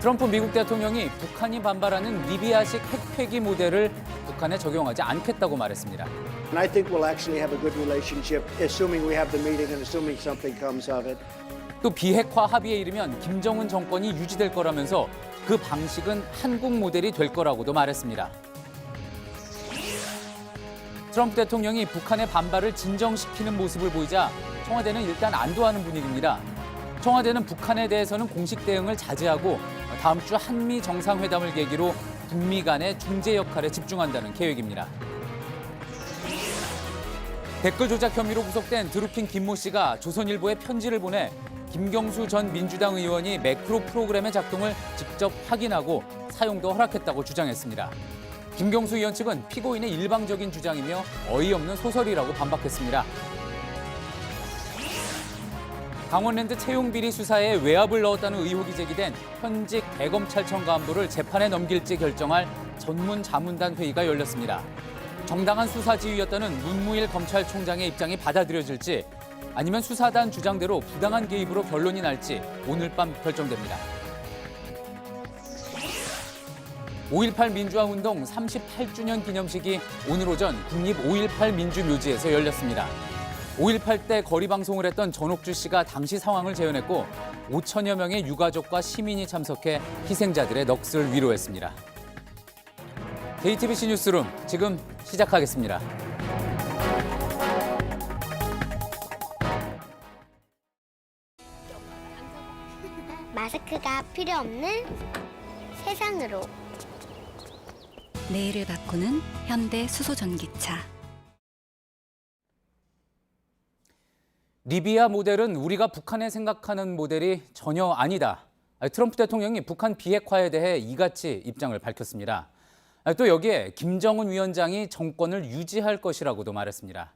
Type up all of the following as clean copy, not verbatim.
트럼프 미국 대통령이 북한이 반발하는 리비아식 핵폐기 모델을 북한에 적용하지 않겠다고 말했습니다. And I think we'll actually have a good relationship, assuming we have the meeting and assuming something comes of it. 또 비핵화 합의에 이르면 김정은 정권이 유지될 거라면서 그 방식은 한국 모델이 될 거라고도 말했습니다. 트럼프 대통령이 북한의 반발을 진정시키는 모습을 보이자 청와대는 일단 안도하는 분위기입니다. 청와대는 북한에 대해서는 공식 대응을 자제하고 다음 주 한미 정상회담을 계기로 북미 간의 중재 역할에 집중한다는 계획입니다. 댓글 조작 혐의로 구속된 드루킹 김모 씨가 조선일보에 편지를 보내 김경수 전 민주당 의원이 매크로 프로그램의 작동을 직접 확인하고 사용도 허락했다고 주장했습니다. 김경수 의원 측은 피고인의 일방적인 주장이며 어이없는 소설이라고 반박했습니다. 강원랜드 채용 비리 수사에 외압을 넣었다는 의혹이 제기된 현직 대검찰청 간부를 재판에 넘길지 결정할 전문 자문단 회의가 열렸습니다. 정당한 수사 지휘였다는 문무일 검찰총장의 입장이 받아들여질지 아니면 수사단 주장대로 부당한 개입으로 결론이 날지 오늘 밤 결정됩니다. 5.18 민주화운동 38주년 기념식이 오늘 오전 국립 5.18 민주묘지에서 열렸습니다. 5.18 때 거리 방송을 했던 전옥주 씨가 당시 상황을 재현했고 5천여 명의 유가족과 시민이 참석해 희생자들의 넋을 위로했습니다. JTBC 뉴스룸 지금 시작하겠습니다. 마스크가 필요 없는 세상으로. 내일을 바꾸는 현대 수소전기차. 리비아 모델은 우리가 북한에 생각하는 모델이 전혀 아니다. 트럼프 대통령이 북한 비핵화에 대해 이같이 입장을 밝혔습니다. 또 여기에 김정은 위원장이 정권을 유지할 것이라고도 말했습니다.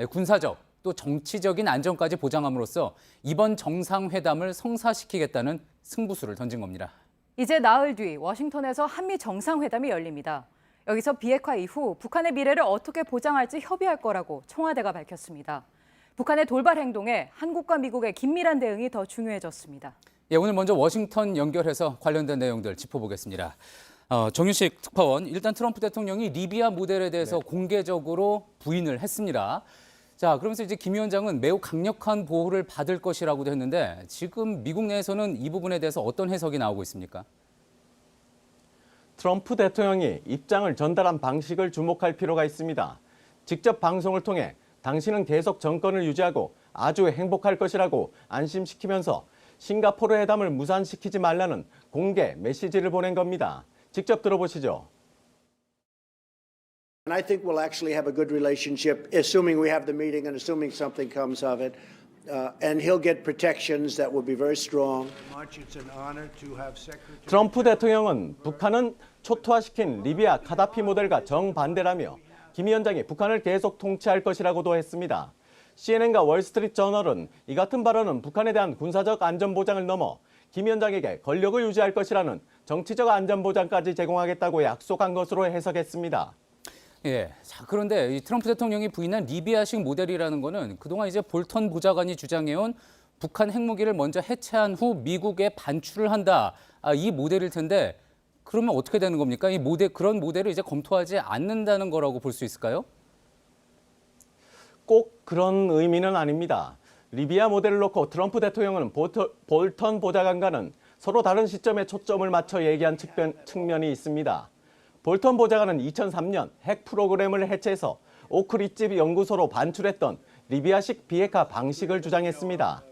군사적 또 정치적인 안정까지 보장함으로써 이번 정상회담을 성사시키겠다는 승부수를 던진 겁니다. 이제 나흘 뒤 워싱턴에서 한미 정상회담이 열립니다. 여기서 비핵화 이후 북한의 미래를 어떻게 보장할지 협의할 거라고 청와대가 밝혔습니다. 북한의 돌발 행동에 한국과 미국의 긴밀한 대응이 더 중요해졌습니다. 예, 오늘 먼저 워싱턴 연결해서 관련된 내용들 짚어보겠습니다. 정윤식 특파원, 일단 트럼프 대통령이 리비아 모델에 대해서 공개적으로 부인을 했습니다. 자, 그러면서 이제 김 위원장은 매우 강력한 보호를 받을 것이라고도 했는데 지금 미국 내에서는 이 부분에 대해서 어떤 해석이 나오고 있습니까? 트럼프 대통령이 입장을 전달한 방식을 주목할 필요가 있습니다. 직접 방송을 통해 당신은 계속 정권을 유지하고 아주 행복할 것이라고 안심시키면서 싱가포르 회담을 무산시키지 말라는 공개 메시지를 보낸 겁니다. 직접 들어보시죠. And I think we'll actually have a good relationship, assuming we have the meeting and assuming something comes of it. And he'll get protections that will be very strong. 트럼프 대통령은 북한은 초토화시킨 리비아 카다피 모델과 정반대라며 김 위원장이 북한을 계속 통치할 것이라고도 했습니다. CNN과 월스트리트저널은 이 같은 발언은 북한에 대한 군사적 안전보장을 넘어 김 위원장에게 권력을 유지할 것이라는 정치적 안전보장까지 제공하겠다고 약속한 것으로 해석했습니다. 예. 자, 그런데 이 트럼프 대통령이 부인한 리비아식 모델이라는 거는 그동안 이제 볼턴 보좌관이 주장해온 북한 핵무기를 먼저 해체한 후 미국에 반출을 한다. 이 모델일 텐데 그러면 어떻게 되는 겁니까? 이 모델, 그런 모델을 이제 검토하지 않는다는 거라고 볼 수 있을까요? 꼭 그런 의미는 아닙니다. 리비아 모델을 놓고 트럼프 대통령은 볼턴 보좌관과는 서로 다른 시점에 초점을 맞춰 얘기한 측면이 있습니다. 볼턴 보좌관은 2003년 핵 프로그램을 해체해서 오크릿집 연구소로 반출했던 리비아식 비핵화 방식을 주장했습니다.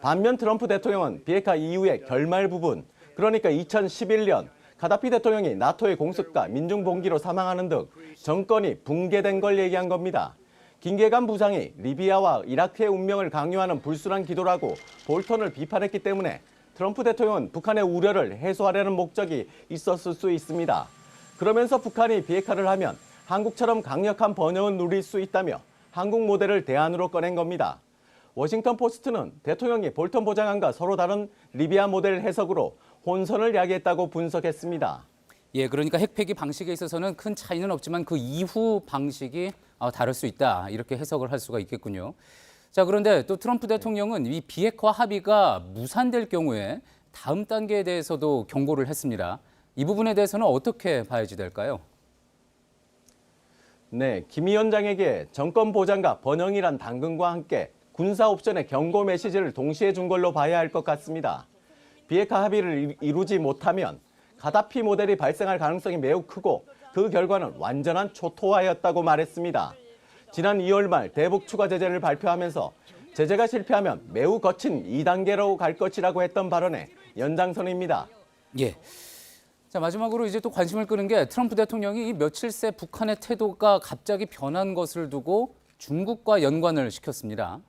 반면 트럼프 대통령은 비핵화 이후의 결말 부분, 그러니까 2011년 가다피 대통령이 나토의 공습과 민중봉기로 사망하는 등 정권이 붕괴된 걸 얘기한 겁니다. 김계관 부상이 리비아와 이라크의 운명을 강요하는 불순한 기도라고 볼턴을 비판했기 때문에 트럼프 대통령은 북한의 우려를 해소하려는 목적이 있었을 수 있습니다. 그러면서 북한이 비핵화를 하면 한국처럼 강력한 번영을 누릴 수 있다며 한국 모델을 대안으로 꺼낸 겁니다. 워싱턴 포스트는 대통령이 볼턴 보좌관과 서로 다른 리비아 모델 해석으로 혼선을 야기했다고 분석했습니다. 예, 그러니까 핵폐기 방식에 있어서는 큰 차이는 없지만 그 이후 방식이 다를 수 있다. 이렇게 해석을 할 수가 있겠군요. 자, 그런데 또 트럼프 대통령은 이 비핵화 합의가 무산될 경우에 다음 단계에 대해서도 경고를 했습니다. 이 부분에 대해서는 어떻게 봐야지 될까요? 네, 김 위원장에게 정권 보장과 번영이란 당근과 함께 군사 옵션의 경고 메시지를 동시에 준 걸로 봐야 할 것 같습니다. 비핵화 합의를 이루지 못하면 가다피 모델이 발생할 가능성이 매우 크고 그 결과는 완전한 초토화였다고 말했습니다. 지난 2월 말 대북 추가 제재를 발표하면서 제재가 실패하면 매우 거친 2단계로 갈 것이라고 했던 발언의 연장선입니다. 예. 자, 마지막으로 이제 또 관심을 끄는 게 트럼프 대통령이 이 며칠 새 북한의 태도가 갑자기 변한 것을 두고 중국과 연관을 시켰습니다.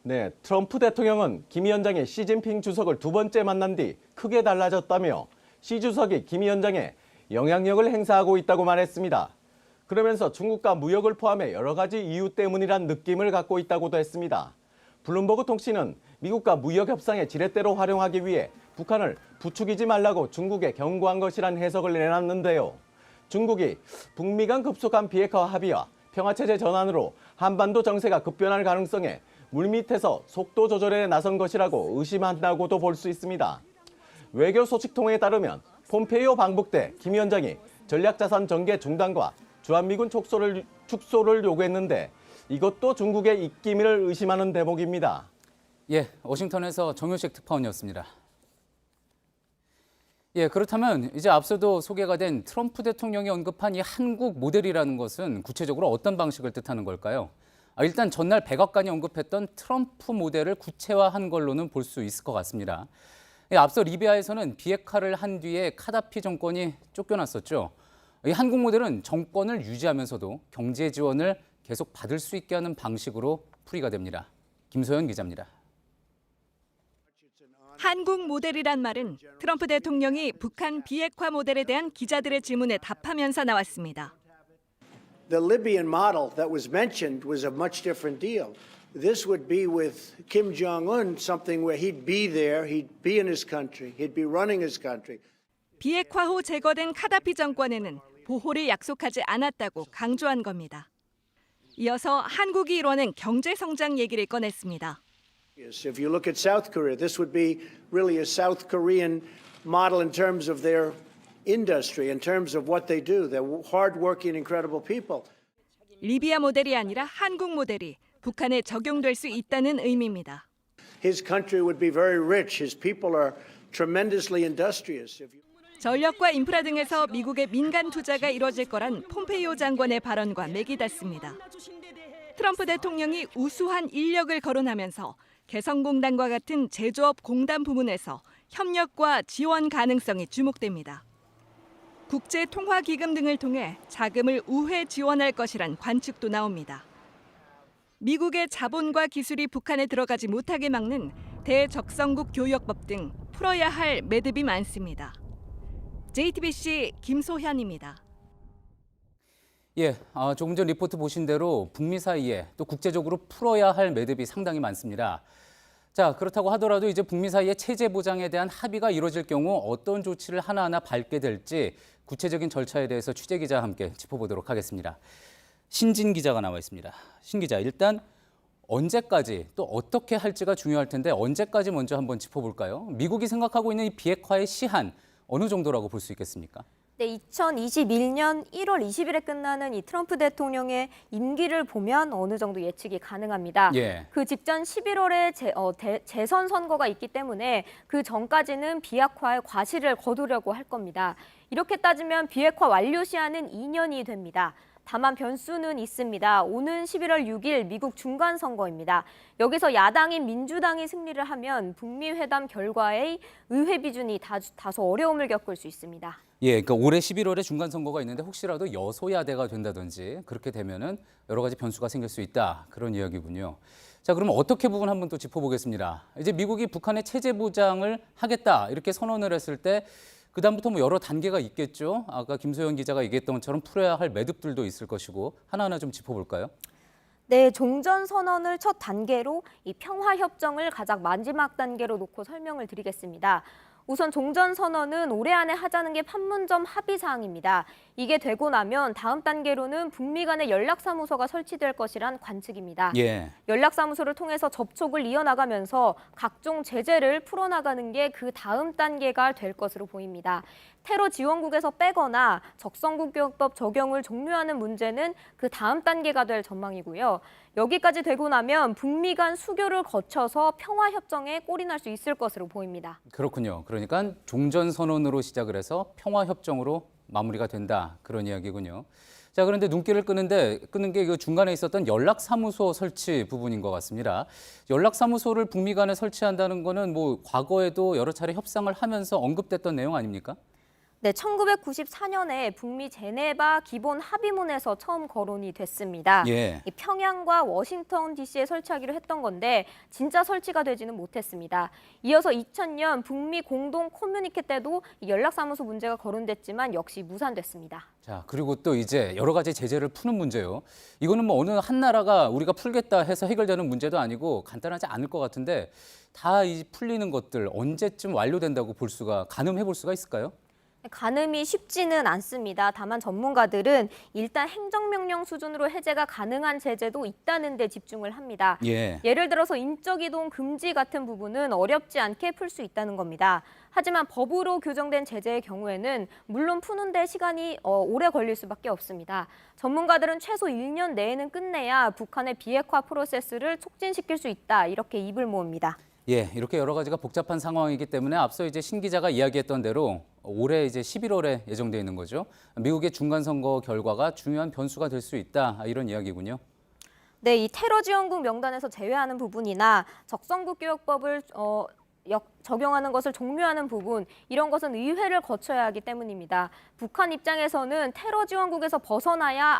네, 트럼프 대통령은 김 위원장이 시진핑 주석을 두 번째 만난 뒤 크게 달라졌다며 시 주석이 김 위원장에 영향력을 행사하고 있다고 말했습니다. 그러면서 중국과 무역을 포함해 여러 가지 이유 때문이란 느낌을 갖고 있다고도 했습니다. 블룸버그 통신은 미국과 무역 협상의 지렛대로 활용하기 위해 북한을 부추기지 말라고 중국에 경고한 것이란 해석을 내놨는데요. 중국이 북미 간 급속한 비핵화 합의와 평화체제 전환으로 한반도 정세가 급변할 가능성에 물밑에서 속도 조절에 나선 것이라고 의심한다고도 볼 수 있습니다. 외교 소식통에 따르면 폼페이오 방북 때 김 위원장이 전략자산 전개 중단과 주한미군 축소를 요구했는데 이것도 중국의 입김을 의심하는 대목입니다. 예, 워싱턴에서 정효식 특파원이었습니다. 예, 그렇다면 이제 앞서도 소개가 된 트럼프 대통령이 언급한 이 한국 모델이라는 것은 구체적으로 어떤 방식을 뜻하는 걸까요? 일단 전날 백악관이 언급했던 트럼프 모델을 구체화한 걸로는 볼 수 있을 것 같습니다. 예, 앞서 리비아에서는 비핵화를 한 뒤에 카다피 정권이 쫓겨났었죠. 이 한국 모델은 정권을 유지하면서도 경제 지원을 계속 받을 수 있게 하는 방식으로 풀이가 됩니다. 김소연 기자입니다. 한국 모델이란 말은 트럼프 대통령이 북한 비핵화 모델에 대한 기자들의 질문에 답하면서 나왔습니다. The Libyan model that was mentioned was a much different deal. This would be with Kim Jong-un, something where he'd be there, he'd be in his country, he'd be running his country. 비핵화 후 제거된 카다피 정권에는 보호를 약속하지 않았다고 강조한 겁니다. 이어서 한국이 이뤄낸 경제 성장 얘기를 꺼냈습니다. Yes, if you look at South Korea, this would be really a South Korean model in terms of their industry, in terms of what they do. They're hardworking, incredible people. 리비아 모델이 아니라 한국 모델이 북한에 적용될 수 있다는 의미입니다. His country would be very rich. His people are tremendously industrious. 전력과 인프라 등에서 미국의 민간 투자가 이뤄질 거란 폼페이오 장관의 발언과 맥이 닿습니다. 트럼프 대통령이 우수한 인력을 거론하면서 개성공단과 같은 제조업 공단 부문에서 협력과 지원 가능성이 주목됩니다. 국제통화기금 등을 통해 자금을 우회 지원할 것이란 관측도 나옵니다. 미국의 자본과 기술이 북한에 들어가지 못하게 막는 대적성국 교역법 등 풀어야 할 매듭이 많습니다. JTBC 김소현입니다. 예, 조금 전 리포트 보신 대로 북미 사이에 또 국제적으로 풀어야 할 매듭이 상당히 많습니다. 자, 그렇다고 하더라도 이제 북미 사이의 체제 보장에 대한 합의가 이루어질 경우 어떤 조치를 하나하나 밟게 될지 구체적인 절차에 대해서 취재 기자와 함께 짚어보도록 하겠습니다. 신진 기자가 나와 있습니다. 신 기자, 일단 언제까지 또 어떻게 할지가 중요할 텐데 언제까지 먼저 한번 짚어볼까요? 미국이 생각하고 있는 이 비핵화의 시한 어느 정도라고 볼 수 있겠습니까? 네, 2021년 1월 20일에 끝나는 이 트럼프 대통령의 임기를 보면 어느 정도 예측이 가능합니다. 예. 그 직전 11월에 재선 선거가 있기 때문에 그 전까지는 비핵화의 과실을 거두려고 할 겁니다. 이렇게 따지면 비핵화 완료 시한은 2년이 됩니다. 다만 변수는 있습니다. 오는 11월 6일 미국 중간 선거입니다. 여기서 야당인 민주당이 승리를 하면 북미 회담 결과의 의회 비준이 다소 어려움을 겪을 수 있습니다. 예, 그러니까 올해 11월에 중간 선거가 있는데 혹시라도 여소야대가 된다든지 그렇게 되면은 여러 가지 변수가 생길 수 있다. 그런 이야기군요. 자, 그럼 어떻게 부분 한번 또 짚어보겠습니다. 이제 미국이 북한의 체제 보장을 하겠다 이렇게 선언을 했을 때 그다음부터 뭐 여러 단계가 있겠죠. 아까 김소연 기자가 얘기했던 것처럼 풀어야 할 매듭들도 있을 것이고 하나하나 좀 짚어볼까요? 네, 종전 선언을 첫 단계로 이 평화 협정을 가장 마지막 단계로 놓고 설명을 드리겠습니다. 우선 종전선언은 올해 안에 하자는 게 판문점 합의 사항입니다. 이게 되고 나면 다음 단계로는 북미 간의 연락사무소가 설치될 것이란 관측입니다. 예. 연락사무소를 통해서 접촉을 이어나가면서 각종 제재를 풀어나가는 게 그 다음 단계가 될 것으로 보입니다. 테러 지원국에서 빼거나 적성국교법 적용을 종료하는 문제는 그 다음 단계가 될 전망이고요. 여기까지 되고 나면 북미 간 수교를 거쳐서 평화협정에 골이 날 수 있을 것으로 보입니다. 그렇군요. 그러니까 종전선언으로 시작을 해서 평화협정으로 마무리가 된다. 그런 이야기군요. 자, 그런데 눈길을 끄는 게 그 중간에 있었던 연락사무소 설치 부분인 것 같습니다. 연락사무소를 북미 간에 설치한다는 거는 뭐 과거에도 여러 차례 협상을 하면서 언급됐던 내용 아닙니까? 네, 1994년에 북미 제네바 기본 합의문에서 처음 거론이 됐습니다. 예. 이 평양과 워싱턴 DC에 설치하기로 했던 건데 진짜 설치가 되지는 못했습니다. 이어서 2000년 북미 공동 커뮤니케 때도 이 연락사무소 문제가 거론됐지만 역시 무산됐습니다. 자, 그리고 또 이제 여러 가지 제재를 푸는 문제요. 이거는 뭐 어느 한 나라가 우리가 풀겠다 해서 해결되는 문제도 아니고 간단하지 않을 것 같은데 다 이 풀리는 것들 언제쯤 완료된다고 가늠해 볼 수가 있을까요? 가늠이 쉽지는 않습니다. 다만 전문가들은 일단 행정명령 수준으로 해제가 가능한 제재도 있다는 데 집중을 합니다. 예. 예를 들어서 인적 이동 금지 같은 부분은 어렵지 않게 풀 수 있다는 겁니다. 하지만 법으로 규정된 제재의 경우에는 물론 푸는 데 시간이 오래 걸릴 수밖에 없습니다. 전문가들은 최소 1년 내에는 끝내야 북한의 비핵화 프로세스를 촉진시킬 수 있다. 이렇게 입을 모읍니다. 예, 이렇게 여러 가지가 복잡한 상황이기 때문에 앞서 이제 신 기자가 이야기했던 대로 올해 이제 11월에 예정돼 있는 거죠. 미국의 중간 선거 결과가 중요한 변수가 될 수 있다. 이런 이야기군요. 네, 이 테러 지원국 명단에서 제외하는 부분이나 적성국교역법을 적용하는 것을 종료하는 부분, 이런 것은 의회를 거쳐야 하기 때문입니다. 북한 입장에서는 테러 지원국에서 벗어나야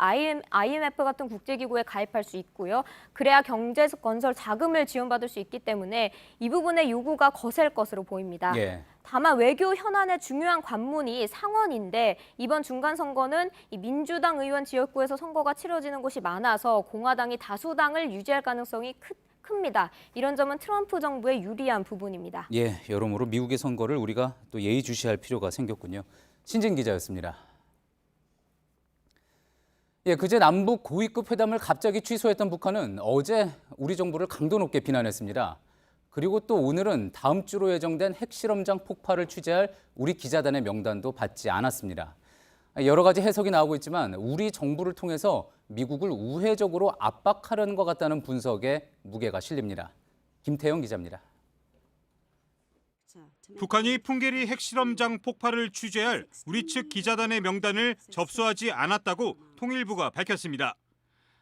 IMF 같은 국제기구에 가입할 수 있고요. 그래야 경제 건설 자금을 지원받을 수 있기 때문에 이 부분의 요구가 거셀 것으로 보입니다. 예. 다만 외교 현안의 중요한 관문이 상원인데 이번 중간선거는 이 민주당 의원 지역구에서 선거가 치러지는 곳이 많아서 공화당이 다수당을 유지할 가능성이 큽니다. 이런 점은 트럼프 정부에 유리한 부분입니다. 예, 여러모로 미국의 선거를 우리가 또 예의주시할 필요가 생겼군요. 신진 기자였습니다. 예, 그제 남북 고위급 회담을 갑자기 취소했던 북한은 어제 우리 정부를 강도 높게 비난했습니다. 그리고 또 오늘은 다음 주로 예정된 핵실험장 폭파를 취재할 우리 기자단의 명단도 받지 않았습니다. 여러 가지 해석이 나오고 있지만 우리 정부를 통해서 미국을 우회적으로 압박하려는 것 같다는 분석에 무게가 실립니다. 김태영 기자입니다. 북한이 풍계리 핵실험장 폭발을 취재할 우리 측 기자단의 명단을 접수하지 않았다고 통일부가 밝혔습니다.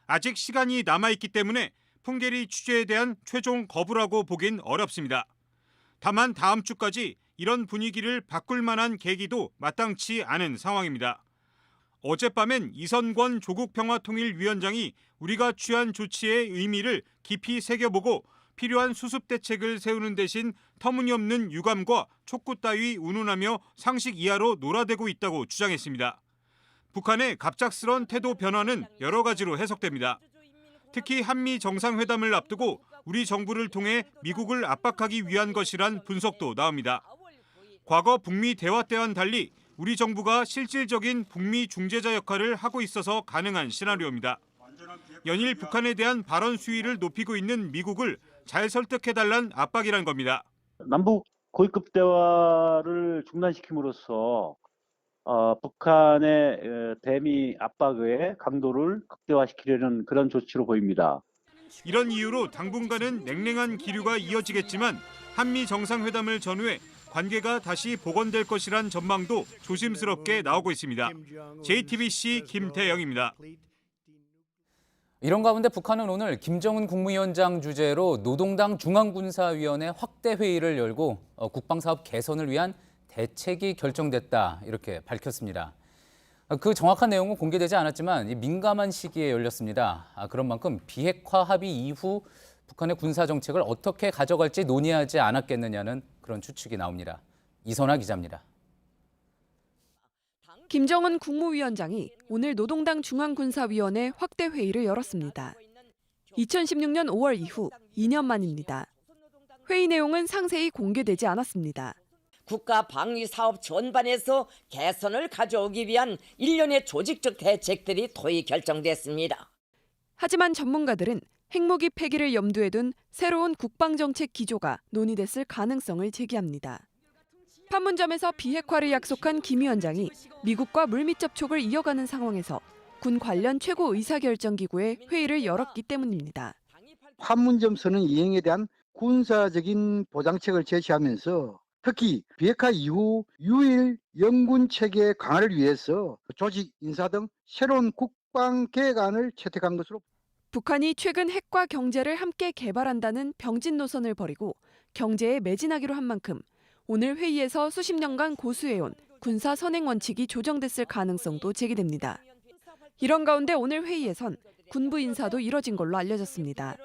아직 시간이 남아있기 때문에 풍계리 취재에 대한 최종 거부라고 보긴 어렵습니다. 다만 다음 주까지 이런 분위기를 바꿀 만한 계기도 마땅치 않은 상황입니다. 어젯밤엔 이선권 조국평화통일위원장이 우리가 취한 조치의 의미를 깊이 새겨보고 필요한 수습 대책을 세우는 대신 터무니없는 유감과 촉구 따위 운운하며 상식 이하로 놀아대고 있다고 주장했습니다. 북한의 갑작스런 태도 변화는 여러 가지로 해석됩니다. 특히 한미 정상회담을 앞두고 우리 정부를 통해 미국을 압박하기 위한 것이란 분석도 나옵니다. 과거 북미 대화 때와는 달리 우리 정부가 실질적인 북미 중재자 역할을 하고 있어서 가능한 시나리오입니다. 연일 북한에 대한 발언 수위를 높이고 있는 미국을 잘 설득해달란 압박이란 겁니다. 남북 고위급 대화를 중단시킴으로써 북한의 대미 압박의 강도를 극대화시키려는 그런 조치로 보입니다. 이런 이유로 당분간은 냉랭한 기류가 이어지겠지만 한미 정상회담을 전후해 관계가 다시 복원될 것이란 전망도 조심스럽게 나오고 있습니다. JTBC 김태영입니다. 이런 가운데 북한은 오늘 김정은 국무위원장 주재로 노동당 중앙군사위원회 확대 회의를 열고 국방사업 개선을 위한 대책이 결정됐다 이렇게 밝혔습니다. 그 정확한 내용은 공개되지 않았지만 민감한 시기에 열렸습니다. 그런 만큼 비핵화 합의 이후 북한의 군사 정책을 어떻게 가져갈지 논의하지 않았겠느냐는 그런 추측이 나옵니다. 이선화 기자입니다. 김정은 국무위원장이 오늘 노동당 중앙군사위원회 확대 회의를 열었습니다. 2016년 5월 이후 2년 만입니다. 회의 내용은 상세히 공개되지 않았습니다. 국가 방위 사업 전반에서 개선을 가져오기 위한 일련의 조직적 대책들이 토의 결정됐습니다. 하지만 전문가들은 핵무기 폐기를 염두에 둔 새로운 국방정책 기조가 논의됐을 가능성을 제기합니다. 판문점에서 비핵화를 약속한 김 위원장이 미국과 물밑 접촉을 이어가는 상황에서 군 관련 최고 의사결정기구에 회의를 열었기 때문입니다. 판문점 선언 이행에 대한 군사적인 보장책을 제시하면서 특히 비핵화 이후 유일 영군 체계 강화를 위해서 조직 인사 등 새로운 국방 계획안을 채택한 것으로. 북한이 최근 핵과 경제를 함께 개발한다는 병진 노선을 버리고 경제에 매진하기로 한 만큼 오늘 회의에서 수십 년간 고수해온 군사 선행 원칙이 조정됐을 가능성도 제기됩니다. 이런 가운데 오늘 회의에선 군부 인사도 이뤄진 걸로 알려졌습니다.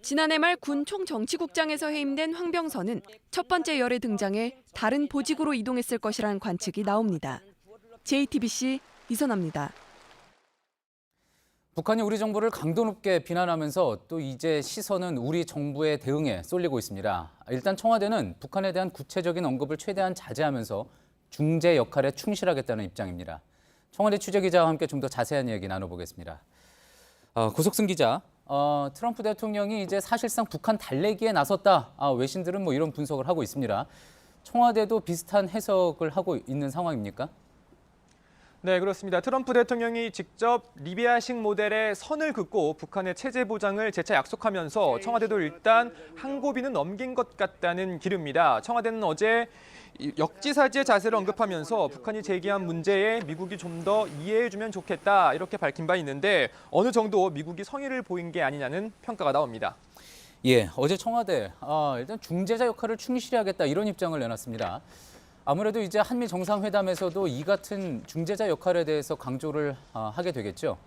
지난해 말 군 총정치국장에서 해임된 황병선은 첫 번째 열에 등장해 다른 보직으로 이동했을 것이라는 관측이 나옵니다. JTBC 이선아입니다. 북한이 우리 정부를 강도 높게 비난하면서 또 이제 시선은 우리 정부의 대응에 쏠리고 있습니다. 일단 청와대는 북한에 대한 구체적인 언급을 최대한 자제하면서 중재 역할에 충실하겠다는 입장입니다. 청와대 취재기자와 함께 좀 더 자세한 이야기 나눠보겠습니다. 고석승 기자, 트럼프 대통령이 이제 사실상 북한 달래기에 나섰다. 외신들은 뭐 이런 분석을 하고 있습니다. 청와대도 비슷한 해석을 하고 있는 상황입니까? 네, 그렇습니다. 트럼프 대통령이 직접 리비아식 모델의 선을 긋고 북한의 체제 보장을 재차 약속하면서 청와대도 일단 한 고비는 넘긴 것 같다는 기류입니다. 청와대는 어제 역지사지의 자세를 언급하면서 북한이 제기한 문제에 미국이 좀 더 이해해주면 좋겠다 이렇게 밝힌 바 있는데 어느 정도 미국이 성의를 보인 게 아니냐는 평가가 나옵니다. 예, 어제 청와대 일단 중재자 역할을 충실히 하겠다 이런 입장을 내놨습니다. 아무래도 이제 한미 정상회담에서도 이 같은 중재자 역할에 대해서 강조를 하게 되겠죠.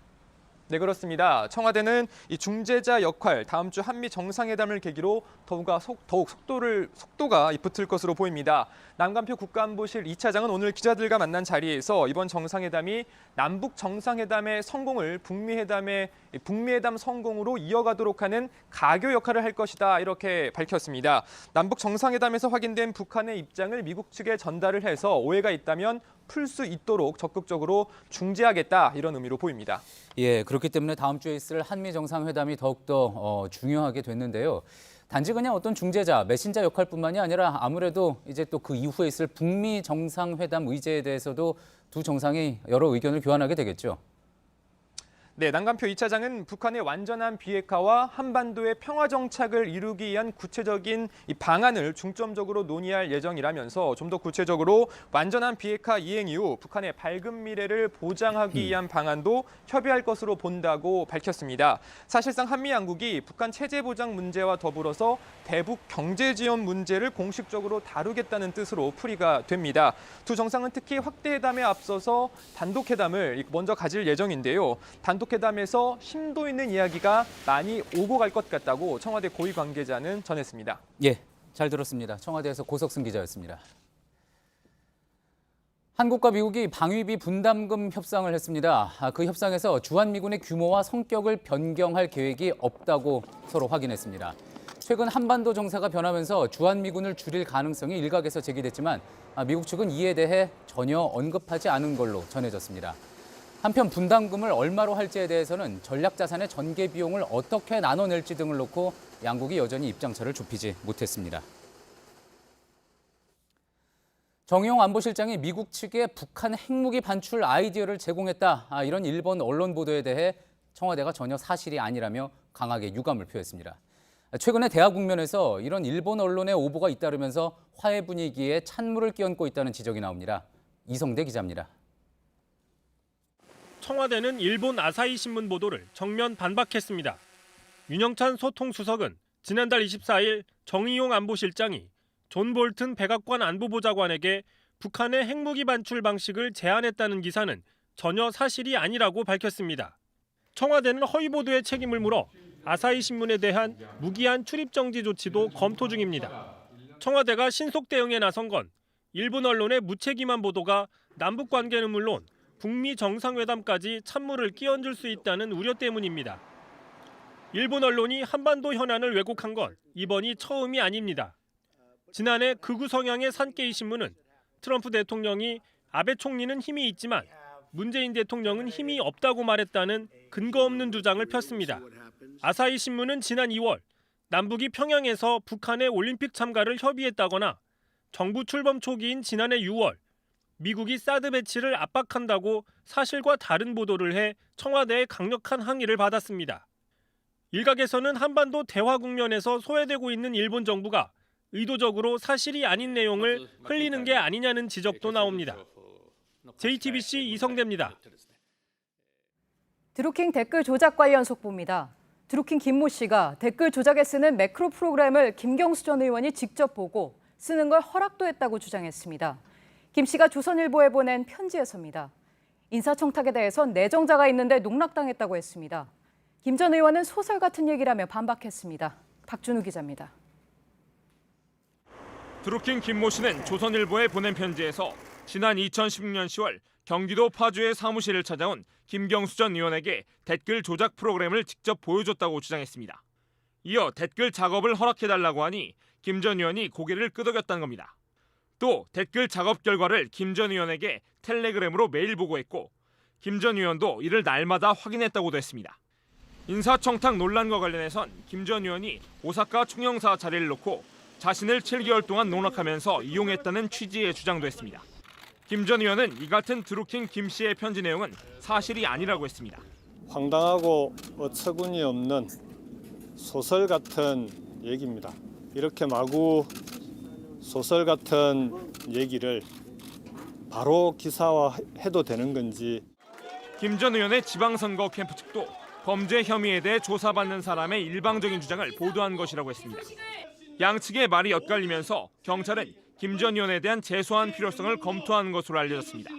네, 그렇습니다. 청와대는 이 중재자 역할, 다음 주 한미 정상회담을 계기로 더욱 속도가 붙을 것으로 보입니다. 남관표 국가안보실 2차장은 오늘 기자들과 만난 자리에서 이번 정상회담이 남북 정상회담의 성공을 북미회담 성공으로 이어가도록 하는 가교 역할을 할 것이다 이렇게 밝혔습니다. 남북 정상회담에서 확인된 북한의 입장을 미국 측에 전달을 해서 오해가 있다면 풀 수 있도록 적극적으로 중재하겠다 이런 의미로 보입니다. 예, 그렇기 때문에 다음 주에 있을 한미 정상회담이 더욱더 중요하게 됐는데요. 단지 그냥 어떤 중재자, 메신저 역할뿐만이 아니라 아무래도 이제 또 그 이후에 있을 북미 정상회담 의제에 대해서도 두 정상이 여러 의견을 교환하게 되겠죠. 네, 남관표 2차장은 북한의 완전한 비핵화와 한반도의 평화 정착을 이루기 위한 구체적인 이 방안을 중점적으로 논의할 예정이라면서 좀 더 구체적으로 완전한 비핵화 이행 이후 북한의 밝은 미래를 보장하기 위한 방안도 협의할 것으로 본다고 밝혔습니다. 사실상 한미 양국이 북한 체제 보장 문제와 더불어서 대북 경제 지원 문제를 공식적으로 다루겠다는 뜻으로 풀이가 됩니다. 두 정상은 특히 확대회담에 앞서서 단독회담을 먼저 가질 예정인데요. 단독회담에서 심도 있는 이야기가 많이 오고 갈 것 같다고 청와대 고위 관계자는 전했습니다. 예, 잘 들었습니다. 청와대에서 고석승 기자였습니다. 한국과 미국이 방위비 분담금 협상을 했습니다. 그 협상에서 주한미군의 규모와 성격을 변경할 계획이 없다고 서로 확인했습니다. 최근 한반도 정세가 변하면서 주한미군을 줄일 가능성이 일각에서 제기됐지만 미국 측은 이에 대해 전혀 언급하지 않은 걸로 전해졌습니다. 한편 분담금을 얼마로 할지에 대해서는 전략자산의 전개 비용을 어떻게 나눠낼지 등을 놓고 양국이 여전히 입장차를 좁히지 못했습니다. 정의용 안보실장이 미국 측에 북한 핵무기 반출 아이디어를 제공했다. 이런 일본 언론 보도에 대해 청와대가 전혀 사실이 아니라며 강하게 유감을 표했습니다. 최근에 대화 국면에서 이런 일본 언론의 오보가 잇따르면서 화해 분위기에 찬물을 끼얹고 있다는 지적이 나옵니다. 이성대 기자입니다. 청와대는 일본 아사히 신문 보도를 정면 반박했습니다. 윤영찬 소통수석은 지난달 24일 정의용 안보실장이 존 볼튼 백악관 안보보좌관에게 북한의 핵무기 반출 방식을 제안했다는 기사는 전혀 사실이 아니라고 밝혔습니다. 청와대는 허위 보도의 책임을 물어 아사히 신문에 대한 무기한 출입 정지 조치도 검토 중입니다. 청와대가 신속 대응에 나선 건 일본 언론의 무책임한 보도가 남북 관계는 물론 북미 정상회담까지 찬물을 끼얹을 수 있다는 우려 때문입니다. 일본 언론이 한반도 현안을 왜곡한 건 이번이 처음이 아닙니다. 지난해 극우 성향의 산케이 신문은 트럼프 대통령이 아베 총리는 힘이 있지만 문재인 대통령은 힘이 없다고 말했다는 근거 없는 주장을 폈습니다. 아사히 신문은 지난 2월 남북이 평양에서 북한의 올림픽 참가를 협의했다거나 정부 출범 초기인 지난해 6월 미국이 사드 배치를 압박한다고 사실과 다른 보도를 해 청와대의 강력한 항의를 받았습니다. 일각에서는 한반도 대화 국면에서 소외되고 있는 일본 정부가 의도적으로 사실이 아닌 내용을 흘리는 게 아니냐는 지적도 나옵니다. JTBC 이성대입니다. 드루킹 댓글 조작 관련 속보입니다. 드루킹 김모 씨가 댓글 조작에 쓰는 매크로 프로그램을 김경수 전 의원이 직접 보고 쓰는 걸 허락도 했다고 주장했습니다. 김 씨가 조선일보에 보낸 편지에서입니다. 인사청탁에 대해선 내정자가 있는데 농락당했다고 했습니다. 김 전 의원은 소설 같은 얘기라며 반박했습니다. 박준우 기자입니다. 드루킹 김모 씨는 조선일보에 보낸 편지에서 지난 2016년 10월 경기도 파주의 사무실을 찾아온 김경수 전 의원에게 댓글 조작 프로그램을 직접 보여줬다고 주장했습니다. 이어 댓글 작업을 허락해달라고 하니 김 전 의원이 고개를 끄덕였다는 겁니다. 또 댓글 작업 결과를 김 전 의원에게 텔레그램으로 매일 보고했고 김 전 의원도 이를 날마다 확인했다고도 했습니다. 인사청탁 논란과 관련해선 김 전 의원이 오사카 총영사 자리를 놓고 자신을 7개월 동안 농락하면서 이용했다는 취지의 주장도 했습니다. 김 전 의원은 이 같은 드루킹 김 씨의 편지 내용은 사실이 아니라고 했습니다. 황당하고 어처구니 없는 소설 같은 얘기입니다. 이렇게 마구 소설 같은 얘기를 바로 기사화해도 되는 건지. 김 전 의원의 지방선거 캠프 측도 범죄 혐의에 대해 조사받는 사람의 일방적인 주장을 보도한 것이라고 했습니다. 양측의 말이 엇갈리면서 경찰은 김 전 의원에 대한 재소환 필요성을 검토하는 것으로 알려졌습니다.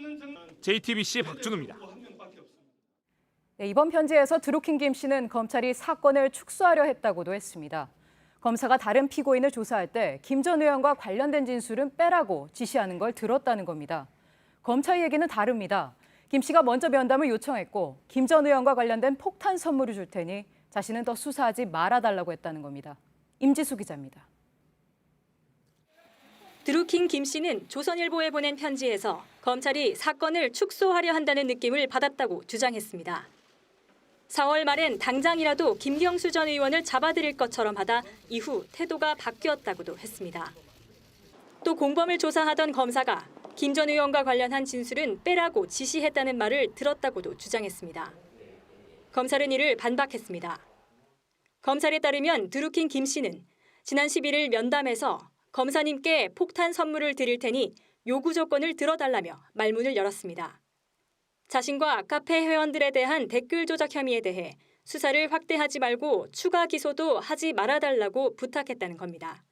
JTBC 박준우입니다. 네, 이번 편지에서 드루킹 김 씨는 검찰이 사건을 축소하려 했다고도 했습니다. 검사가 다른 피고인을 조사할 때 김 전 의원과 관련된 진술은 빼라고 지시하는 걸 들었다는 겁니다. 검찰 얘기는 다릅니다. 김 씨가 먼저 면담을 요청했고 김 전 의원과 관련된 폭탄 선물을 줄 테니 자신은 더 수사하지 말아달라고 했다는 겁니다. 임지수 기자입니다. 드루킹 김 씨는 조선일보에 보낸 편지에서 검찰이 사건을 축소하려 한다는 느낌을 받았다고 주장했습니다. 4월 말엔 당장이라도 김경수 전 의원을 잡아들일 것처럼 하다 이후 태도가 바뀌었다고도 했습니다. 또 공범을 조사하던 검사가 김 전 의원과 관련한 진술은 빼라고 지시했다는 말을 들었다고도 주장했습니다. 검찰은 이를 반박했습니다. 검찰에 따르면 드루킹 김 씨는 지난 11일 면담에서 검사님께 폭탄 선물을 드릴 테니 요구 조건을 들어달라며 말문을 열었습니다. 자신과 카페 회원들에 대한 댓글 조작 혐의에 대해 수사를 확대하지 말고 추가 기소도 하지 말아달라고 부탁했다는 겁니다.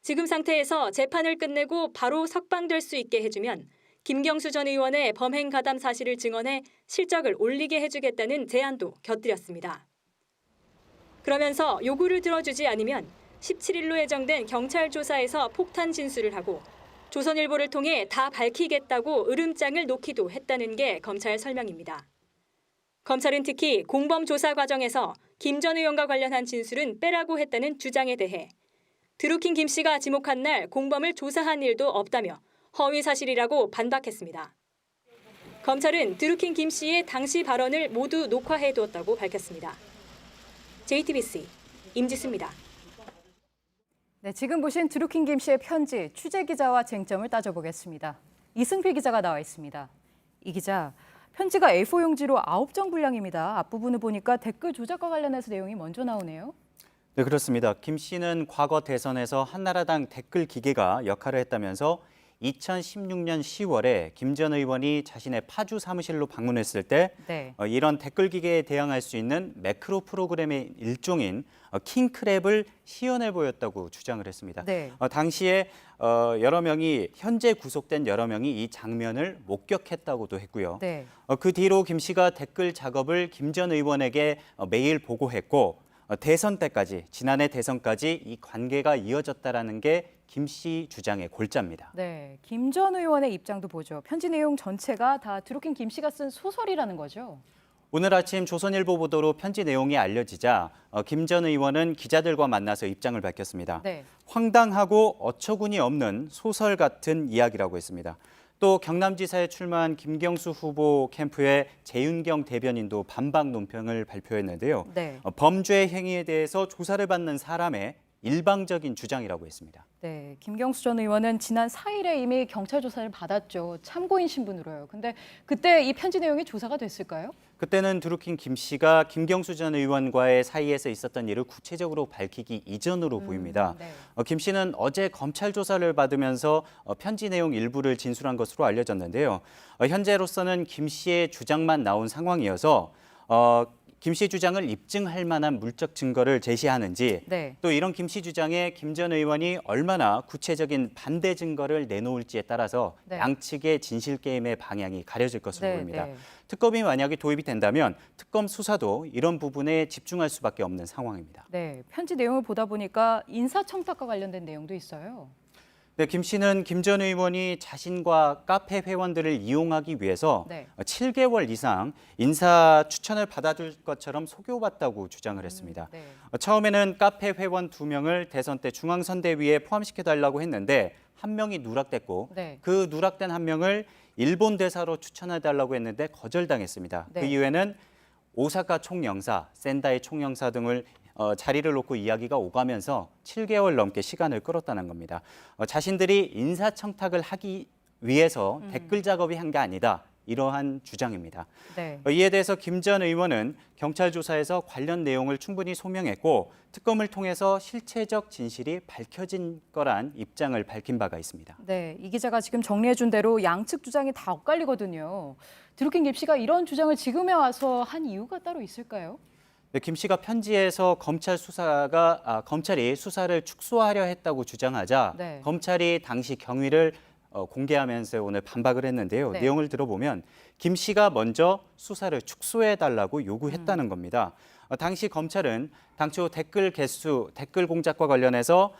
지금 상태에서 재판을 끝내고 바로 석방될 수 있게 해주면 김경수 전 의원의 범행 가담 사실을 증언해 실적을 올리게 해주겠다는 제안도 곁들였습니다. 그러면서 요구를 들어주지 않으면 17일로 예정된 경찰 조사에서 폭탄 진술을 하고 조선일보를 통해 다 밝히겠다고 으름장을 놓기도 했다는 게 검찰 설명입니다. 검찰은 특히 공범 조사 과정에서 김 전 의원과 관련한 진술은 빼라고 했다는 주장에 대해 드루킹 김 씨가 지목한 날 공범을 조사한 일도 없다며 허위 사실이라고 반박했습니다. 검찰은 드루킹 김 씨의 당시 발언을 모두 녹화해두었다고 밝혔습니다. JTBC 임지수입니다. 네, 지금 보신 드루킹 김 씨의 편지, 취재 기자와 쟁점을 따져보겠습니다. 이승필 기자가 나와 있습니다. 이 기자, 편지가 A4 용지로 9장 분량입니다. 앞부분을 보니까 댓글 조작과 관련해서 내용이 먼저 나오네요. 네, 그렇습니다. 김 씨는 과거 대선에서 한나라당 댓글 기계가 역할을 했다면서 2016년 10월에 김 전 의원이 자신의 파주 사무실로 방문했을 때 이런 댓글 기계에 대항할 수 있는 매크로 프로그램의 일종인 킹크랩을 시연해 보였다고 주장을 했습니다. 당시에 여러 명이 현재 구속된 여러 명이 이 장면을 목격했다고도 했고요. 그 뒤로 김 씨가 댓글 작업을 김 전 의원에게 매일 보고했고 대선 때까지, 지난해 대선까지 이 관계가 이어졌다라는 게 김 씨 주장의 골자입니다. 네, 김 전 의원의 입장도 보죠. 편지 내용 전체가 다 드루킹 김 씨가 쓴 소설이라는 거죠. 오늘 아침 조선일보 보도로 편지 내용이 알려지자 김 전 의원은 기자들과 만나서 입장을 밝혔습니다. 네. 황당하고 어처구니 없는 소설 같은 이야기라고 했습니다. 또 경남지사에 출마한 김경수 후보 캠프의 재윤경 대변인도 반박 논평을 발표했는데요. 네. 범죄 행위에 대해서 조사를 받는 사람의 일방적인 주장이라고 했습니다. 네, 김경수 전 의원은 지난 4일에 이미 경찰 조사를 받았죠. 참고인 신분으로요. 근데 그때 이 편지 내용이 조사가 됐을까요? 그때는 드루킹 김 씨가 김경수 전 의원과의 사이에서 있었던 일을 구체적으로 밝히기 이전으로 보입니다. 네. 김 씨는 어제 검찰 조사를 받으면서 편지 내용 일부를 진술한 것으로 알려졌는데요. 현재로서는 김 씨의 주장만 나온 상황이어서 김 씨 주장을 입증할 만한 물적 증거를 제시하는지 네. 또 이런 김 씨 주장에 김 전 의원이 얼마나 구체적인 반대 증거를 내놓을지에 따라서 네. 양측의 진실 게임의 방향이 가려질 것으로 네, 보입니다. 네. 특검이 만약에 도입이 된다면 특검 수사도 이런 부분에 집중할 수밖에 없는 상황입니다. 네, 편지 내용을 보다 보니까 인사청탁과 관련된 내용도 있어요. 네, 김 씨는 김 전 의원이 자신과 카페 회원들을 이용하기 위해서 네. 7개월 이상 인사 추천을 받아줄 것처럼 속여봤다고 주장을 했습니다. 네. 처음에는 카페 회원 2명을 대선 때 중앙선대위에 포함시켜달라고 했는데 한 명이 누락됐고 네. 그 누락된 한 명을 일본 대사로 추천해달라고 했는데 거절당했습니다. 네. 그 이후에는 오사카 총영사, 센다이 총영사 등을 자리를 놓고 이야기가 오가면서 7개월 넘게 시간을 끌었다는 겁니다. 자신들이 인사청탁을 하기 위해서 댓글 작업이 한 게 아니다. 이러한 주장입니다. 네. 이에 대해서 김 전 의원은 경찰 조사에서 관련 내용을 충분히 소명했고 특검을 통해서 실체적 진실이 밝혀진 거란 입장을 밝힌 바가 있습니다. 네, 이 기자가 지금 정리해준 대로 양측 주장이 다 엇갈리거든요. 드루킹 김 씨가 이런 주장을 지금에 와서 한 이유가 따로 있을까요? 네, 김 씨가 편지에서 검찰이 수사를 축소하려 했다고 주장하자 네. 검찰이 당시 경위를 공개하면서 오늘 반박을 했는데요. 네. 내용을 들어보면 김 씨가 먼저 수사를 축소해달라고 요구했다는 겁니다. 당시 검찰은 당초 댓글 개수, 댓글 공작과 관련해서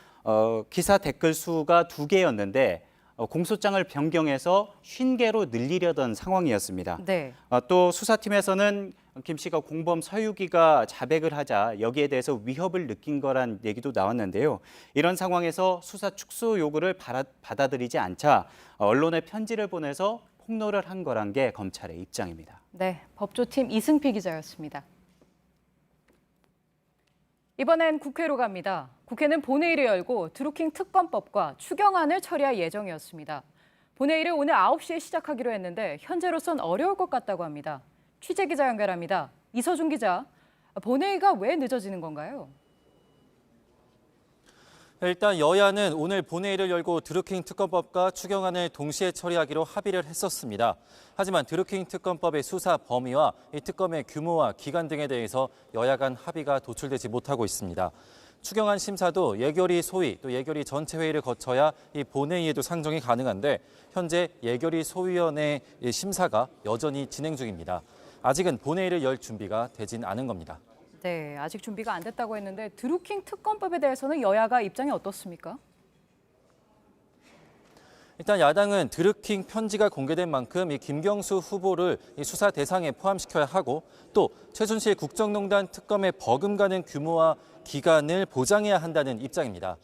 기사 댓글 수가 2개였는데 공소장을 변경해서 50개로 늘리려던 상황이었습니다. 네. 또 수사팀에서는 김 씨가 공범 서유기가 자백을 하자 여기에 대해서 위협을 느낀 거란 얘기도 나왔는데요. 이런 상황에서 수사 축소 요구를 받아들이지 않자 언론에 편지를 보내서 폭로를 한 거란 게 검찰의 입장입니다. 네, 법조팀 이승필 기자였습니다. 이번엔 국회로 갑니다. 국회는 본회의를 열고 드루킹 특검법과 추경안을 처리할 예정이었습니다. 본회의를 오늘 9시에 시작하기로 했는데 현재로선 어려울 것 같다고 합니다. 취재기자 연결합니다. 이서준 기자, 본회의가 왜 늦어지는 건가요? 일단 여야는 오늘 본회의를 열고 드루킹 특검법과 추경안을 동시에 처리하기로 합의를 했었습니다. 하지만 드루킹 특검법의 수사 범위와 이 특검의 규모와 기간 등에 대해서 여야 간 합의가 도출되지 못하고 있습니다. 추경안 심사도 예결위 소위 또 예결위 전체 회의를 거쳐야 이 본회의에도 상정이 가능한데 현재 예결위 소위원회 심사가 여전히 진행 중입니다. 아직은 본회의를 열 준비가 되진 않은 겁니다. 네, 아직 준비가 안 됐다고 했는데 드루킹 특검법에 대해서는 여야가 입장이 어떻습니까? 일단 야당은 드루킹 편지가 공개된 만큼 이 김경수 후보를 이 수사 대상에 포함시켜야 하고 또 최순실 국정농단 특검의 버금가는 규모와 기간을 보장해야 한다는 입장입니다.